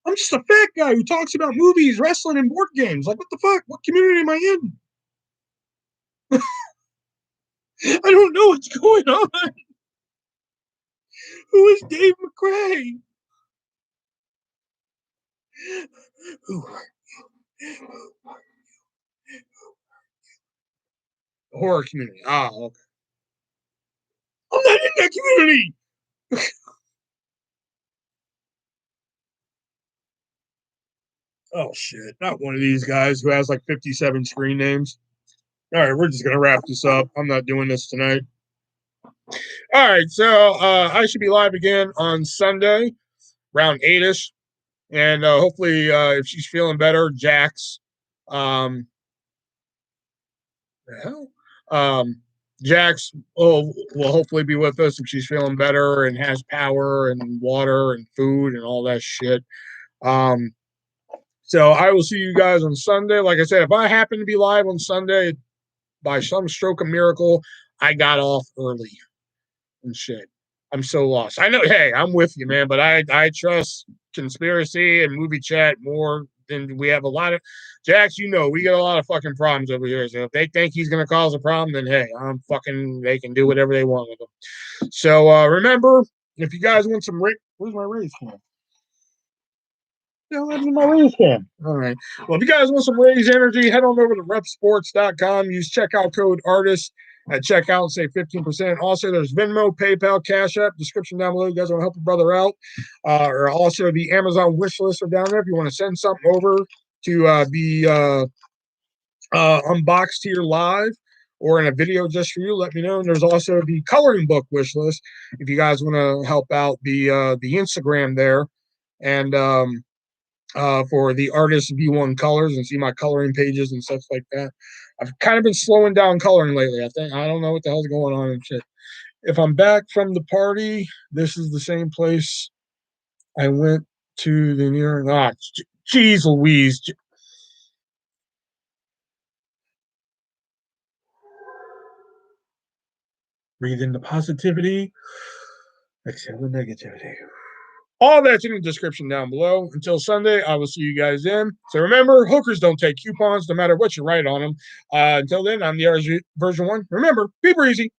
I'm just a fat guy who talks about movies, wrestling, and board games. Like, what the fuck? What community am I in? I don't know what's going on. Who is Dave McRae? Who? The horror community. Ah, okay. I'm not in that community. Oh shit! Not one of these guys who has like 57 screen names. All right, we're just gonna wrap this up. I'm not doing this tonight. All right, so I should be live again on Sunday, around 8ish, and hopefully, if she's feeling better, Jax, the hell, Jax will hopefully be with us if she's feeling better and has power and water and food and all that shit. Um, so I will see you guys on Sunday. Like I said, if I happen to be live on Sunday by some stroke of miracle, I got off early and shit. I'm so lost. I know, hey, I'm with you, man, but I trust conspiracy and movie chat more than we have a lot of. Jax, you know, we get a lot of fucking problems over here. So if they think he's gonna cause a problem, then hey, I'm fucking. They can do whatever they want with him. So remember, if you guys want some, where's my raise cam? My raise cam. All right. Well, if you guys want some RAZE Energy, head on over to repsports.com. Use checkout code artist at checkout and save 15%. Also, there's Venmo, PayPal, Cash App, description down below. You guys want to help a brother out. Or also the Amazon wish list are down there. If you want to send something over to be unboxed here live or in a video just for you, let me know. And there's also the coloring book wish list if you guys want to help out the Instagram there. And for the RAZE colors and see my coloring pages and stuff like that. I've kind of been slowing down coloring lately. I don't know what the hell's going on and shit. If I'm back from the party, this is the same place I went to the near. Ah, jeez Louise. Breathe in the positivity, exhale the negativity. All that's in the description down below. Until Sunday, I will see you guys then. So remember, hookers don't take coupons no matter what you write on them. Until then, I'm the RAZE Version 1. Remember, be breezy.